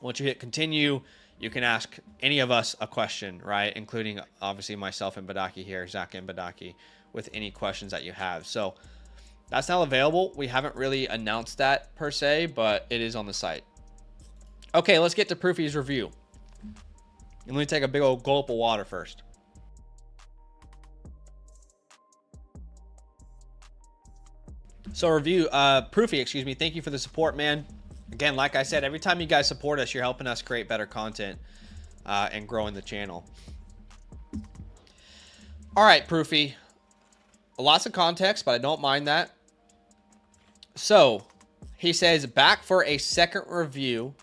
Once you hit continue, you can ask any of us a question, right? Including obviously myself and Badaki here, Zach and Badaki. with any questions that you have. So that's now available. We haven't really announced that per se, but it is on the site. Okay, let's get to Proofy's review. And let me take a big old gulp of water first. So Proofy, excuse me. Thank you for the support, man. Again, like I said, every time you guys support us, you're helping us create better content and growing the channel. All right, Proofy. Lots of context, but I don't mind that. So he says, back for a second review.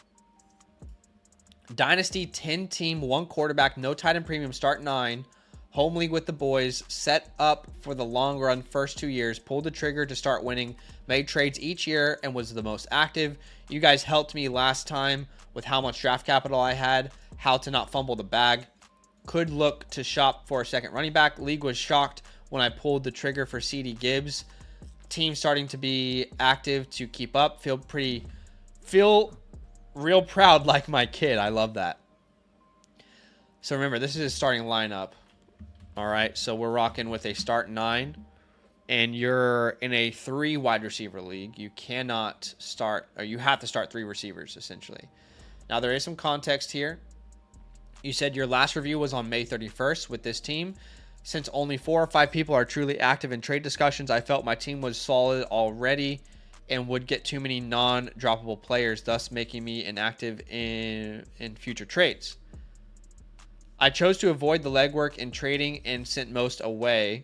Dynasty 10 team, 1 quarterback, no tight end premium, start 9. Home league with the boys, set up for the long run first 2 years, pulled the trigger to start winning, made trades each year, and was the most active. You guys helped me last time with how much draft capital I had, how to not fumble the bag. Could look to shop for a second running back. League was shocked when I pulled the trigger for CD Gibbs. Team starting to be active to keep up. Feel real proud like my kid. I love that. So remember, this is his starting lineup. All right, so we're rocking with a start 9, and you're in a 3 wide receiver league. You cannot start, or you have to start 3 receivers essentially. Now there is some context here. You said your last review was on May 31st with this team. Since only 4 or 5 people are truly active in trade discussions, I felt my team was solid already and would get too many non-droppable players, thus making me inactive in future trades. I chose to avoid the legwork in trading and sent most away.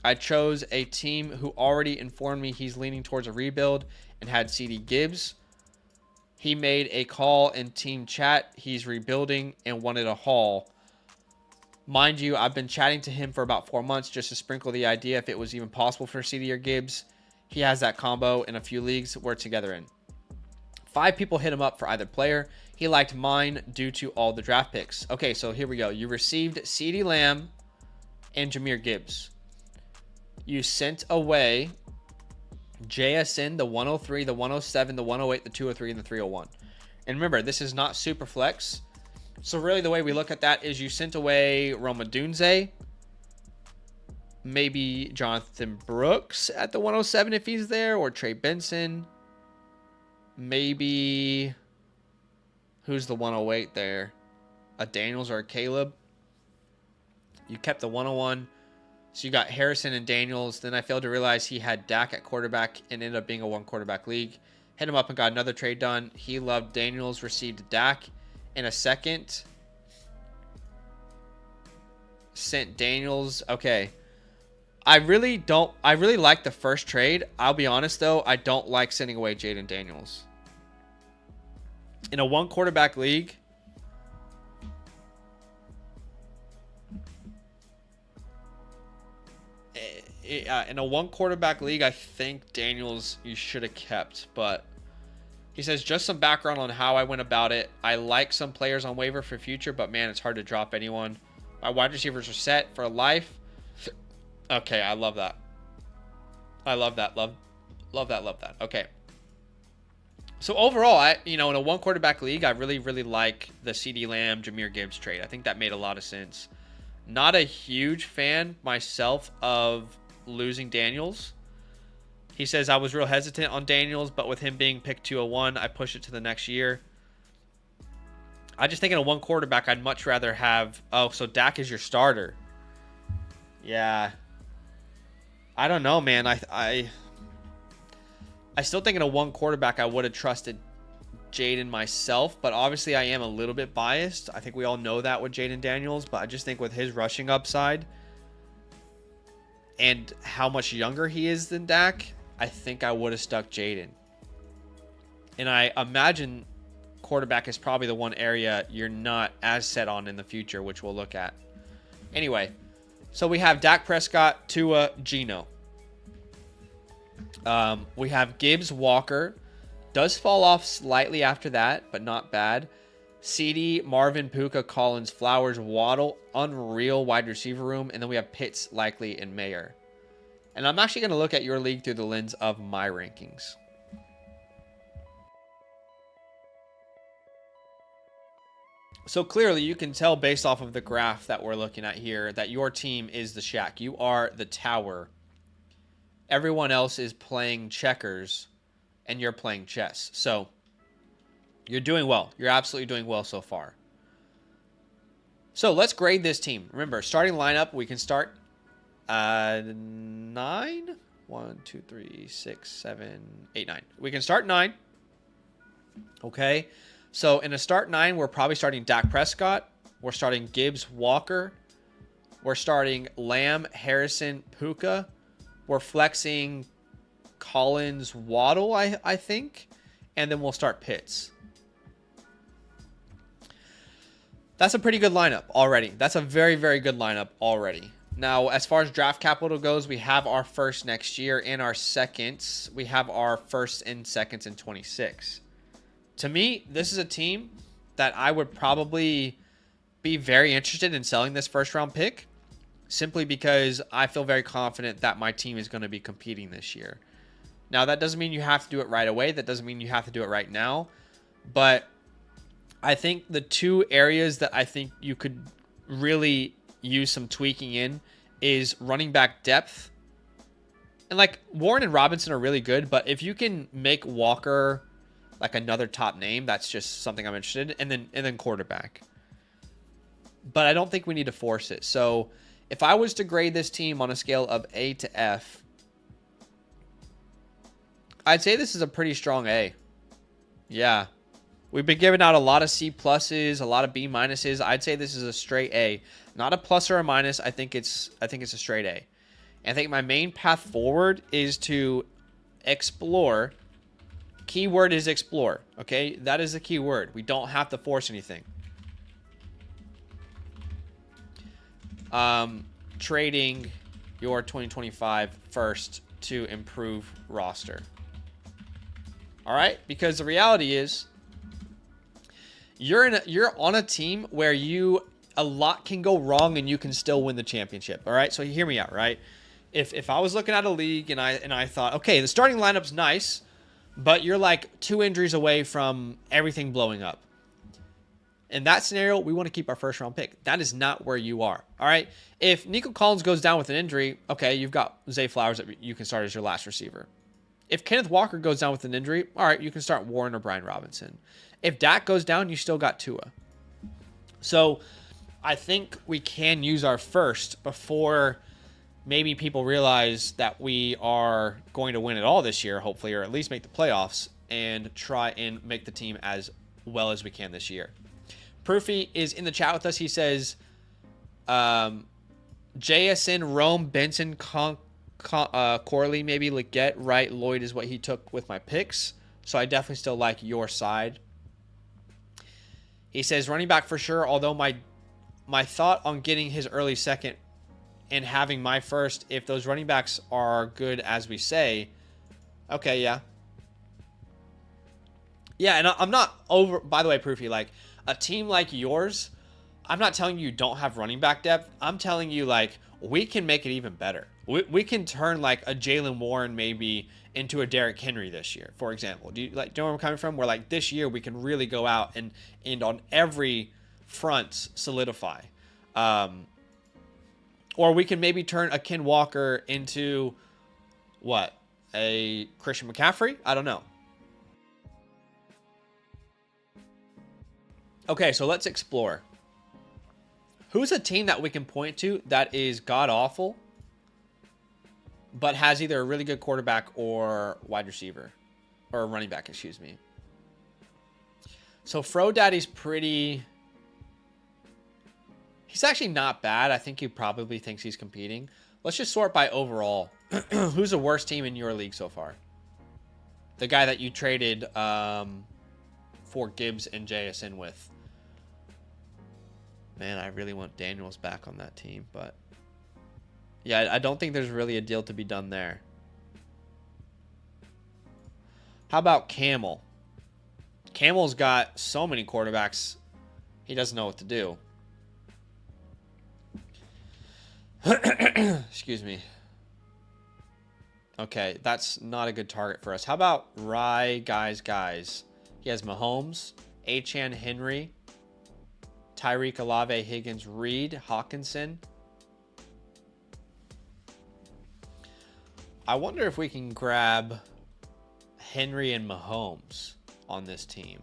I chose a team who already informed me he's leaning towards a rebuild and had CD Gibbs. He made a call in team chat. He's rebuilding and wanted a haul. Mind you, I've been chatting to him for about 4 months just to sprinkle the idea if it was even possible for CD or Gibbs. He has that combo in a few leagues we're together in. 5 people hit him up for either player. He liked mine due to all the draft picks. Okay, so here we go. You received CeeDee Lamb and Jahmyr Gibbs. You sent away JSN, the 103, the 107, the 108, the 203, and the 301. And remember, this is not super flex. So really the way we look at that is you sent away Roma Dunze, maybe Jonathan Brooks at the 107 if he's there, or Trey Benson. Maybe, who's the 108 there? A Daniels or a Caleb. You kept the 101. So you got Harrison and Daniels. Then I failed to realize he had Dak at quarterback and ended up being a 1 quarterback league. Hit him up and got another trade done. He loved Daniels, received Dak in a second. Sent Daniels. Okay. I really like the first trade. I'll be honest though, I don't like sending away Jaden Daniels. In a 1 quarterback league, I think Daniels you should have kept, but he says just some background on how I went about it. I like some players on waiver for future, but man, it's hard to drop anyone. My wide receivers are set for life. Okay, I love that. I love that. Love that. Okay. So overall, in a 1 quarterback league, I really like the CeeDee Lamb, Jahmyr Gibbs trade. I think that made a lot of sense. Not a huge fan myself of losing Daniels. He says I was real hesitant on Daniels, but with him being picked 201, I pushed it to the next year. I just think in a 1 quarterback, I'd much rather have... Oh, so Dak is your starter. Yeah. I don't know, man. I still think in a 1 quarterback, I would have trusted Jaden myself, but obviously I am a little bit biased. I think we all know that with Jaden Daniels, but I just think with his rushing upside and how much younger he is than Dak, I think I would have stuck Jaden. And I imagine quarterback is probably the one area you're not as set on in the future, which we'll look at. Anyway, so we have Dak Prescott, Tua, Geno. We have Gibbs, Walker. Does fall off slightly after that, but not bad. CD, Marvin, Puka, Collins, Flowers, Waddle, unreal wide receiver room. And then we have Pitts, Likely, and Mayer. And I'm actually going to look at your league through the lens of my rankings. So clearly you can tell based off of the graph that we're looking at here that your team is the shack. You are the tower. Everyone else is playing checkers and you're playing chess. So you're doing well. You're absolutely doing well so far. So let's grade this team. Remember, starting lineup, we can start 9. 1, 2, 3, 6, 7, 8, 9. We can start 9. Okay. So in a start 9, we're probably starting Dak Prescott. We're starting Gibbs, Walker. We're starting Lamb, Harrison, Puka. We're flexing Collins, Waddle, I think. And then we'll start Pitts. That's a pretty good lineup already. That's a very, very good lineup already. Now, as far as draft capital goes, we have our first next year and our seconds. We have our first and seconds in 26. To me, this is a team that I would probably be very interested in selling this first round pick, simply because I feel very confident that my team is going to be competing this year. Now, that doesn't mean you have to do it right away. That doesn't mean you have to do it right now. But I think the two areas that I think you could really use some tweaking in is running back depth. And like Warren and Robinson are really good, but if you can make Walker like another top name, that's just something I'm interested in. And then quarterback. But I don't think we need to force it. So if I was to grade this team on a scale of A to F, I'd say this is a pretty strong A. Yeah. We've been giving out a lot of C pluses, a lot of B minuses. I'd say this is a straight A, not a plus or a minus. I think it's a straight A. And I think my main path forward is to explore. Keyword is explore. Okay, that is the key word. We don't have to force anything. Trading your 2025 first to improve roster. All right, because the reality is, you're on a team where a lot can go wrong and you can still win the championship. All right, so hear me out, right? If I was looking at a league and I thought, okay, the starting lineup's nice, but you're like 2 injuries away from everything blowing up. In that scenario, we want to keep our first round pick. That is not where you are. All right. If Nico Collins goes down with an injury, okay, you've got Zay Flowers that you can start as your last receiver. If Kenneth Walker goes down with an injury, all right, you can start Warren or Brian Robinson. If Dak goes down, you still got Tua. So I think we can use our first before maybe people realize that we are going to win it all this year, hopefully, or at least make the playoffs and try and make the team as well as we can this year. Proofy is in the chat with us. He says, JSN, Rome, Benson, Corley, maybe Leggett, Wright, Lloyd is what he took with my picks. So I definitely still like your side. He says running back for sure, although my thought on getting his early second and having my first, if those running backs are good as we say, okay, yeah. Yeah, and I'm not over, by the way, Proofy, like a team like yours, I'm not telling you don't have running back depth. I'm telling you, like, we can make it even better. We can turn like a Jalen Warren maybe into a Derrick Henry this year, for example. Do you know where I'm coming from? Where like this year we can really go out and on every front solidify. Or we can maybe turn a Ken Walker into what? A Christian McCaffrey? I don't know. Okay, so let's explore. Who's a team that we can point to that is god-awful, but has either a really good quarterback or wide receiver, or running back, excuse me. So Fro Daddy's pretty... He's actually not bad. I think he probably thinks he's competing. Let's just sort by overall. Who's the worst team in your league so far? The guy that you traded for Gibbs and JSN with. Man, I really want Daniels back on that team, but... Yeah, I don't think there's really a deal to be done there. How about Camel? Camel's got so many quarterbacks, he doesn't know what to do. Excuse me. Okay, that's not a good target for us. How about Rye guys? He has Mahomes, Achan Henry, Tyreek, Olave, Higgins, Reed, Hawkinson. I wonder if we can grab Henry and Mahomes on this team.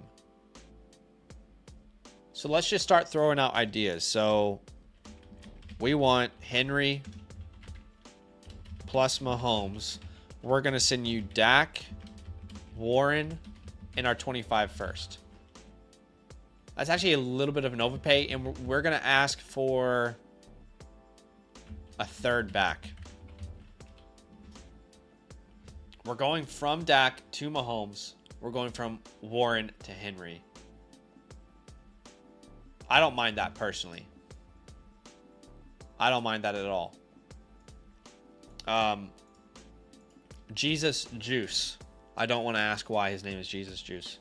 So let's just start throwing out ideas. So we want Henry plus Mahomes. We're going to send you Dak, Warren, and our 25 first. That's actually a little bit of an overpay, and we're going to ask for a third back. We're going from Dak to Mahomes. We're going from Warren to Henry. I don't mind that personally. I don't mind that at all. Jesus Juice. I don't want to ask why his name is Jesus Juice.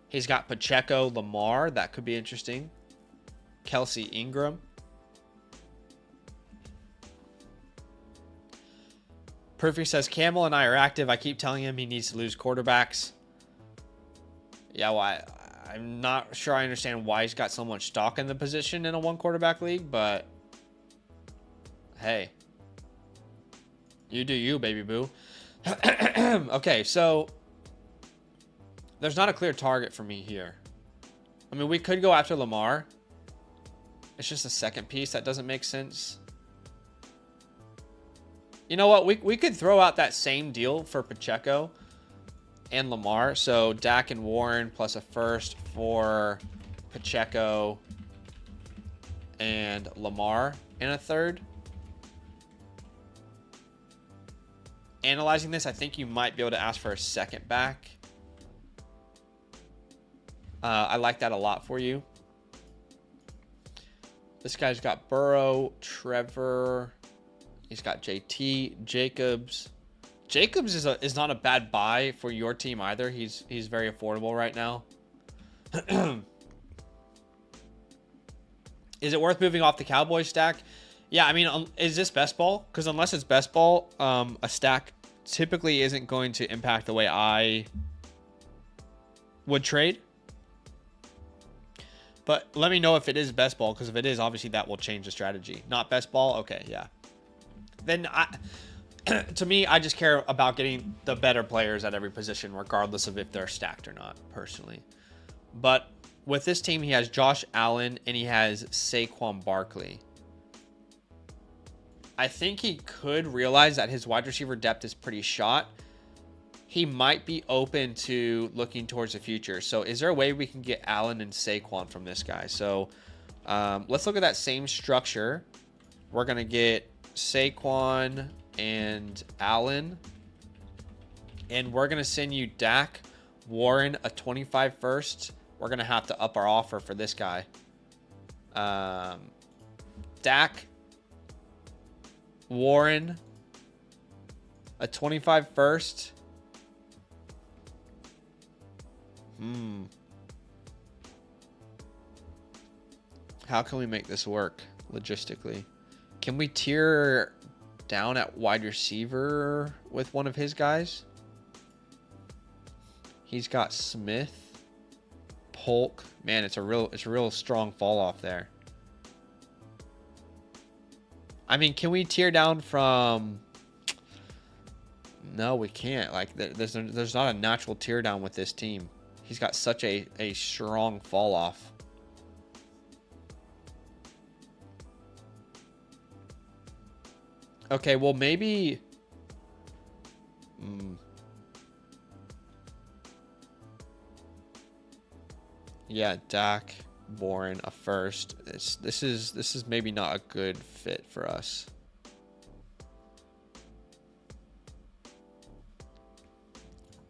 He's got Pacheco, Lamar. That could be interesting. Kelsey Ingram. Proofy says, Camel and I are active. I keep telling him he needs to lose quarterbacks. Yeah, well, I'm not sure I understand why he's got so much stock in the position in a one quarterback league, but hey, you do you, baby boo. Okay, so there's not a clear target for me here. I mean, we could go after Lamar. It's just a second piece that doesn't make sense. You know what? We could throw out that same deal for Pacheco and Lamar. So Dak and Warren plus a first for Pacheco and Lamar and a third. Analyzing this, I think you might be able to ask for a second back. I like that a lot for you. This guy's got Burrow, Trevor. He's got JT, Jacobs. Jacobs is not a bad buy for your team either. He's very affordable right now. Is it worth moving off the Cowboys stack? Yeah, I mean, is this best ball? Because unless it's best ball, a stack typically isn't going to impact the way I would trade. But let me know if it is best ball, because if it is, obviously that will change the strategy. Not best ball? Okay, yeah. Then to me, I just care about getting the better players at every position, regardless of if they're stacked or not, personally. But with this team, he has Josh Allen and he has Saquon Barkley. I think he could realize that his wide receiver depth is pretty shot. He might be open to looking towards the future. So is there a way we can get Allen and Saquon from this guy? So let's look at that same structure. We're going to get Saquon and Allen. And we're going to send you Dak, Warren, a 25 first. We're going to have to up our offer for this guy. Dak, Warren, a 25 first. How can we make this work logistically? Can we tier down at wide receiver with one of his guys? He's got Smith, Polk. Man, it's a real strong fall off there. I mean, can we tier down from? No, we can't. Like, there's not a natural tear down with this team. He's got such a strong fall off. Okay, well, maybe. Yeah, Dak, Warren, a first. This is maybe not a good fit for us.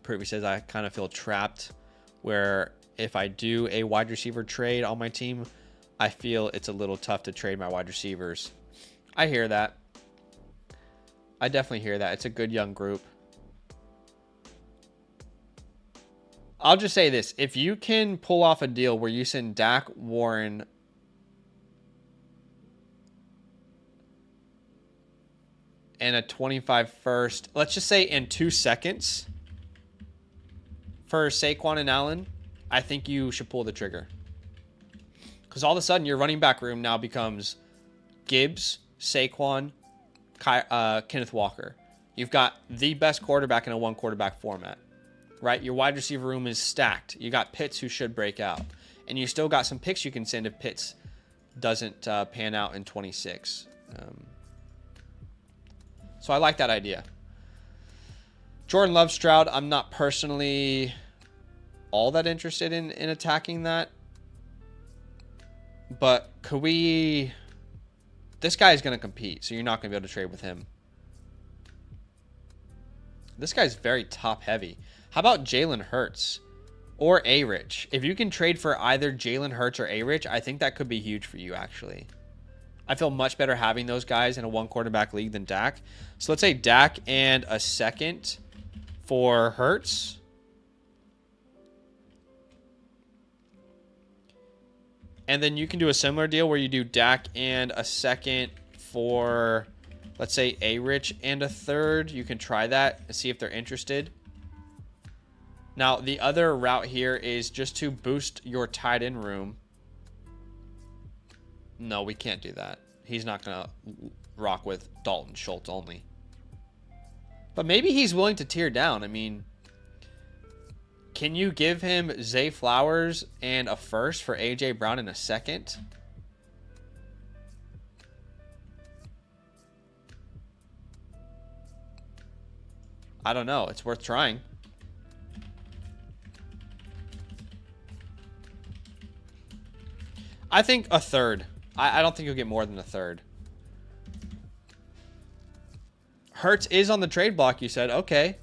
Proofy says I kind of feel trapped where if I do a wide receiver trade on my team, I feel it's a little tough to trade my wide receivers. I hear that. I definitely hear that. It's a good young group. I'll just say this. If you can pull off a deal where you send Dak, Warren, and a 25 first, let's just say in 2 seconds for Saquon and Allen, I think you should pull the trigger. Because all of a sudden, your running back room now becomes Gibbs, Saquon, Kenneth Walker. You've got the best quarterback in a one-quarterback format, right? Your wide receiver room is stacked. You got Pitts, who should break out. And you still got some picks you can send if Pitts doesn't pan out in 26. So I like that idea. Jordan Love Stroud, I'm not personally all that interested in attacking that. But could we... This guy is going to compete, so you're not going to be able to trade with him. This guy's very top-heavy. How about Jalen Hurts or A-Rich? If you can trade for either Jalen Hurts or A-Rich, I think that could be huge for you, actually. I feel much better having those guys in a one-quarterback league than Dak. So let's say Dak and a second for Hurts. And then you can do a similar deal where you do Dak and a second for, let's say, A-Rich and a third. You can try that and see if they're interested. Now, the other route here is just to boost your tight end room. No, we can't do that. He's not going to rock with Dalton Schultz only. But maybe he's willing to tear down. I mean, can you give him Zay Flowers and a first for A.J. Brown in a second? I don't know. It's worth trying. I think a third. I don't think you'll get more than a third. Hurts is on the trade block, you said. Okay.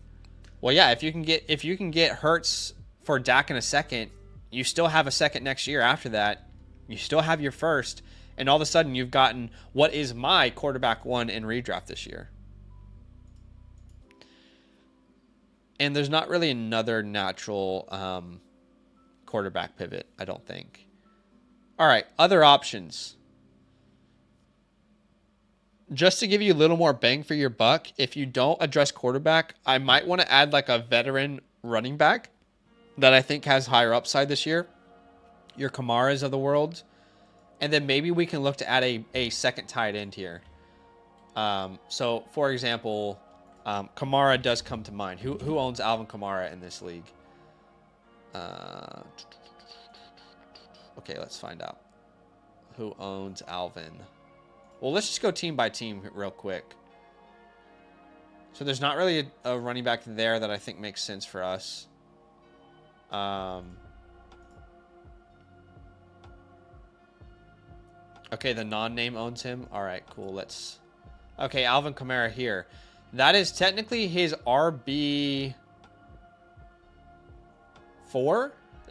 Well, yeah, if you can get Hurts for Dak in a second, you still have a second next year after that. You still have your first, and all of a sudden you've gotten what is my quarterback one in redraft this year. And there's not really another natural quarterback pivot, I don't think. All right, other options. Just to give you a little more bang for your buck, if you don't address quarterback, I might want to add like a veteran running back that I think has higher upside this year. Your Kamaras of the world. And then maybe we can look to add a second tight end here. So, for example, Kamara does come to mind. Who owns Alvin Kamara in this league? Okay, let's find out. Who owns Alvin? Well, let's just go team by team real quick. So there's not really a running back there that I think makes sense for us. Okay, the non-name owns him. All right, cool. Okay, Alvin Kamara here. That is technically his RB4.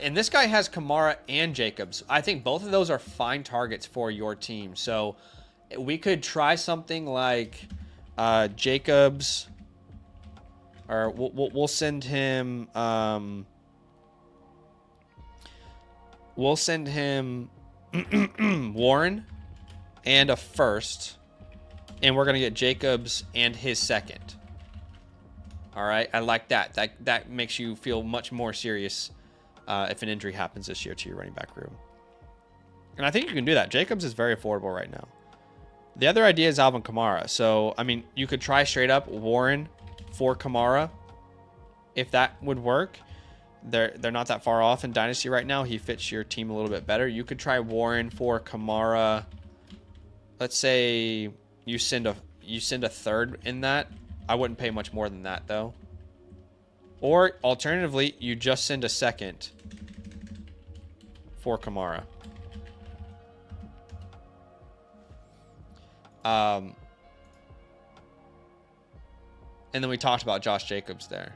And this guy has Kamara and Jacobs. I think both of those are fine targets for your team. So we could try something like Jacobs, or we'll send him. We'll send him Warren and a first, and we're gonna get Jacobs and his second. All right, I like that. That makes you feel much more serious if an injury happens this year to your running back room. And I think you can do that. Jacobs is very affordable right now. The other idea is Alvin Kamara. So, I mean, you could try straight up Warren for Kamara if that would work. They're not that far off in Dynasty right now. He fits your team a little bit better. You could try Warren for Kamara. Let's say you send a third in that. I wouldn't pay much more than that, though. Or, alternatively, you just send a second for Kamara. And then we talked about Josh Jacobs there.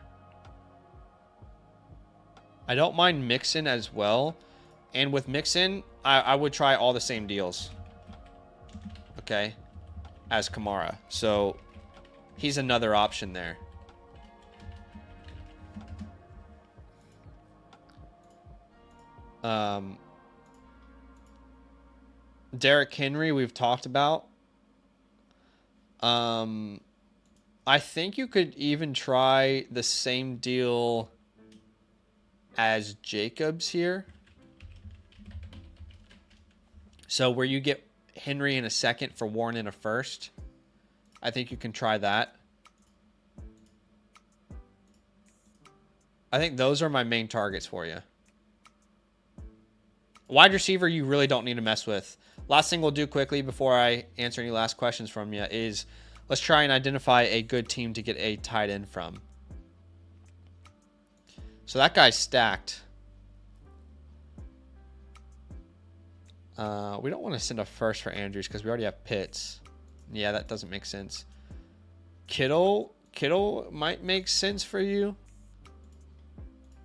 I don't mind Mixon as well. And with Mixon, I would try all the same deals. Okay? As Kamara. So, he's another option there. Derrick Henry, we've talked about. I think you could even try the same deal as Jacobs here. So where you get Henry in a second for Warren in a first, I think you can try that. I think those are my main targets for you. Wide receiver, you really don't need to mess with. Last thing we'll do quickly before I answer any last questions from you is let's try and identify a good team to get a tight end from. So that guy's stacked. We don't want to send a first for Andrews because we already have Pitts. Yeah, that doesn't make sense. Kittle might make sense for you.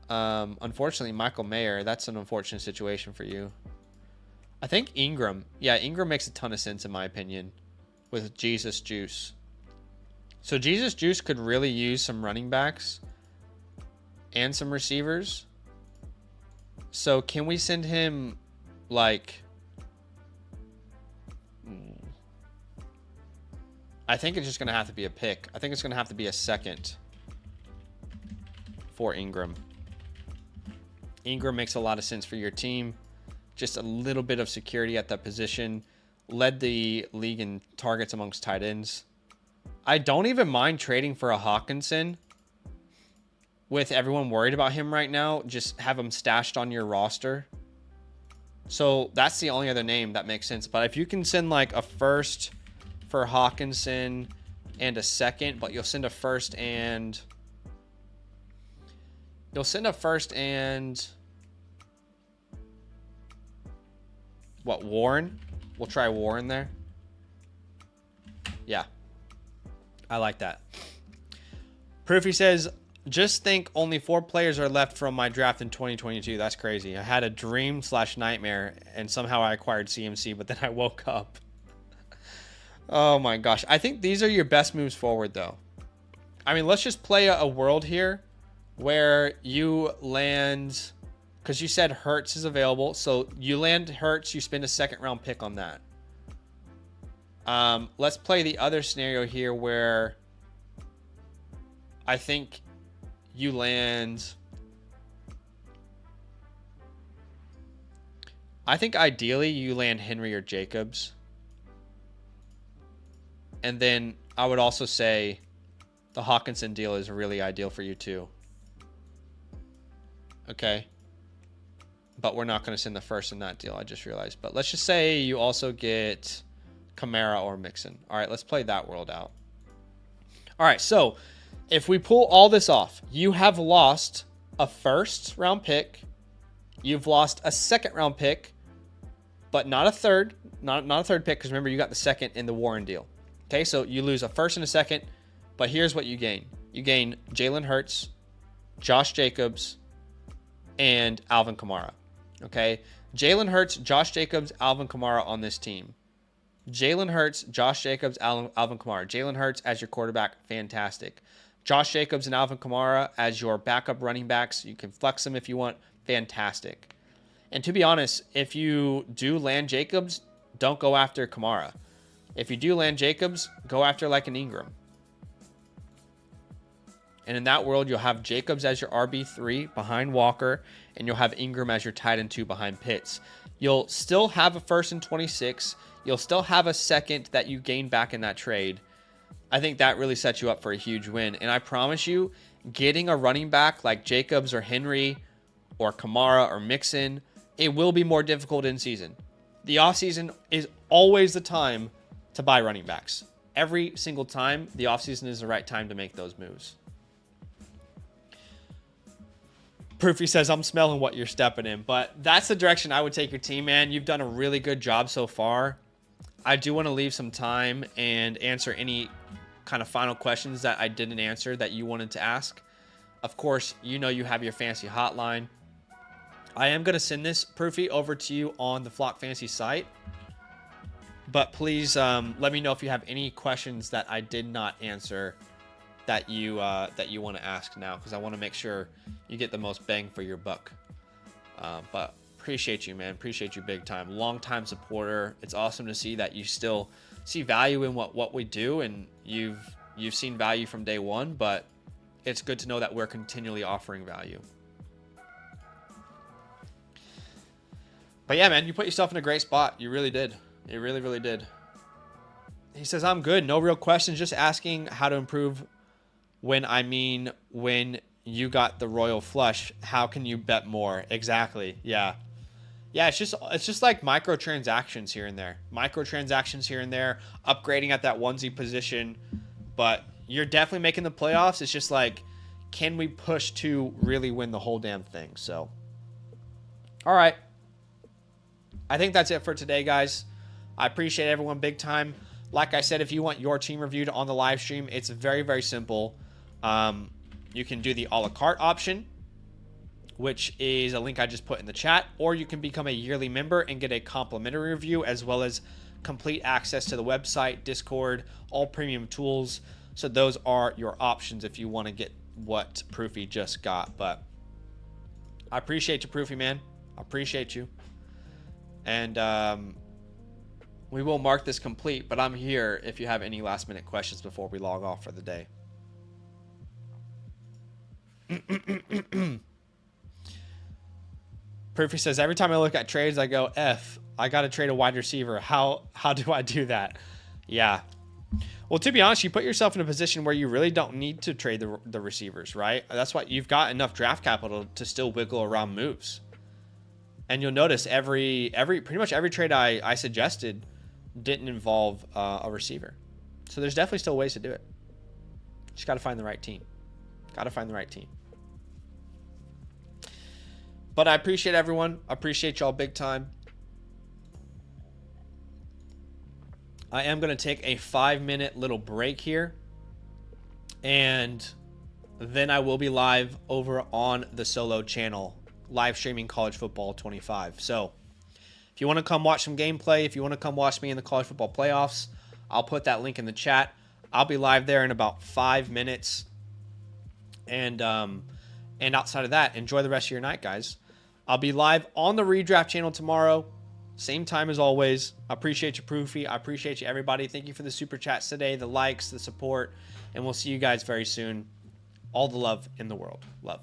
Unfortunately, Michael Mayer, that's an unfortunate situation for you. I think Ingram. Yeah, Ingram makes a ton of sense in my opinion with Jesus Juice. So Jesus Juice could really use some running backs and some receivers. So can we send him like... I think it's just going to have to be a pick. I think it's going to have to be a second for Ingram. Ingram makes a lot of sense for your team. Just a little bit of security at that position. Led the league in targets amongst tight ends. I don't even mind trading for a Hawkinson. With everyone worried about him right now, just have him stashed on your roster. So that's the only other name that makes sense. But if you can send like a first for Hawkinson and a second, but you'll send a first and... You'll send a first and... What, Warren? We'll try Warren there. Yeah. I like that. Proofy says, just think only 4 players are left from my draft in 2022. That's crazy. I had a dream/nightmare and somehow I acquired CMC, but then I woke up. Oh my gosh. I think these are your best moves forward though. I mean, let's just play a world here where you land, because you said Hurts is available. So you land Hurts, you spend a second round pick on that. Let's play the other scenario here where I think you land... I think ideally you land Henry or Jacobs. And then I would also say the Hawkinson deal is really ideal for you too. Okay. But we're not going to send the first in that deal, I just realized. But let's just say you also get Kamara or Mixon. All right, let's play that world out. All right, so if we pull all this off, you have lost a first round pick. You've lost a second round pick, but not a third. Not a third pick, because remember, you got the second in the Warren deal. Okay, so you lose a first and a second, but here's what you gain. You gain Jalen Hurts, Josh Jacobs, and Alvin Kamara. Okay, Jalen Hurts, Josh Jacobs, Alvin Kamara on this team. Jalen Hurts, Josh Jacobs, Alvin Kamara. Jalen Hurts as your quarterback, fantastic. Josh Jacobs and Alvin Kamara as your backup running backs. You can flex them if you want, fantastic. And to be honest, if you do land Jacobs, don't go after Kamara. If you do land Jacobs, go after like an Ingram. And in that world, you'll have Jacobs as your RB3 behind Walker, and you'll have Ingram as your tight end 2 behind Pitts. You'll still have a first and 26. You'll still have a second that you gain back in that trade. I think that really sets you up for a huge win. And I promise you, getting a running back like Jacobs or Henry or Kamara or Mixon, it will be more difficult in season. The offseason is always the time to buy running backs. Every single time, the offseason is the right time to make those moves. Proofy says, I'm smelling what you're stepping in. But that's the direction I would take your team, man. You've done a really good job so far. I do want to leave some time and answer any kind of final questions that I didn't answer that you wanted to ask. Of course, you know you have your fantasy hotline. I am going to send this, Proofy, over to you on the Flock Fantasy site. But please let me know if you have any questions that I did not answer that you want to ask now, because I want to make sure you get the most bang for your buck. But appreciate you, man. Appreciate you big time. Long-time supporter. It's awesome to see that you still see value in what we do, and you've seen value from day one, but it's good to know that we're continually offering value. But yeah, man, you put yourself in a great spot. You really did. You really, really did. He says, I'm good. No real questions. Just asking how to improve when you got the royal flush. How can you bet more? Exactly. Yeah. Yeah, it's just like microtransactions here and there. Microtransactions here and there. Upgrading at that onesie position. But you're definitely making the playoffs. It's just like, can we push to really win the whole damn thing? So, all right. I think that's it for today, guys. I appreciate everyone big time. Like I said, if you want your team reviewed on the live stream, it's very, very simple. You can do the a la carte option, which is a link I just put in the chat, or you can become a yearly member and get a complimentary review as well as complete access to the website, Discord, all premium tools. So those are your options if you want to get what Proofy just got. But I appreciate you, Proofy, man. I appreciate you. And we will mark this complete, but I'm here if you have any last minute questions before we log off for the day. Proofy says, every time I look at trades, I go, I got to trade a wide receiver. How do I do that? Yeah. Well, to be honest, you put yourself in a position where you really don't need to trade the receivers, right? That's why you've got enough draft capital to still wiggle around moves. And you'll notice pretty much every trade I suggested didn't involve a receiver. So there's definitely still ways to do it. Just got to find the right team. Got to find the right team. But I appreciate everyone. I appreciate y'all big time. I am going to take a 5-minute little break here. And then I will be live over on the Solo channel, live streaming College Football 25. So if you want to come watch some gameplay, if you want to come watch me in the college football playoffs, I'll put that link in the chat. I'll be live there in about 5 minutes. And outside of that, enjoy the rest of your night, guys. I'll be live on the Redraft channel tomorrow. Same time as always. I appreciate you, Proofy. I appreciate you, everybody. Thank you for the super chats today, the likes, the support. And we'll see you guys very soon. All the love in the world. Love.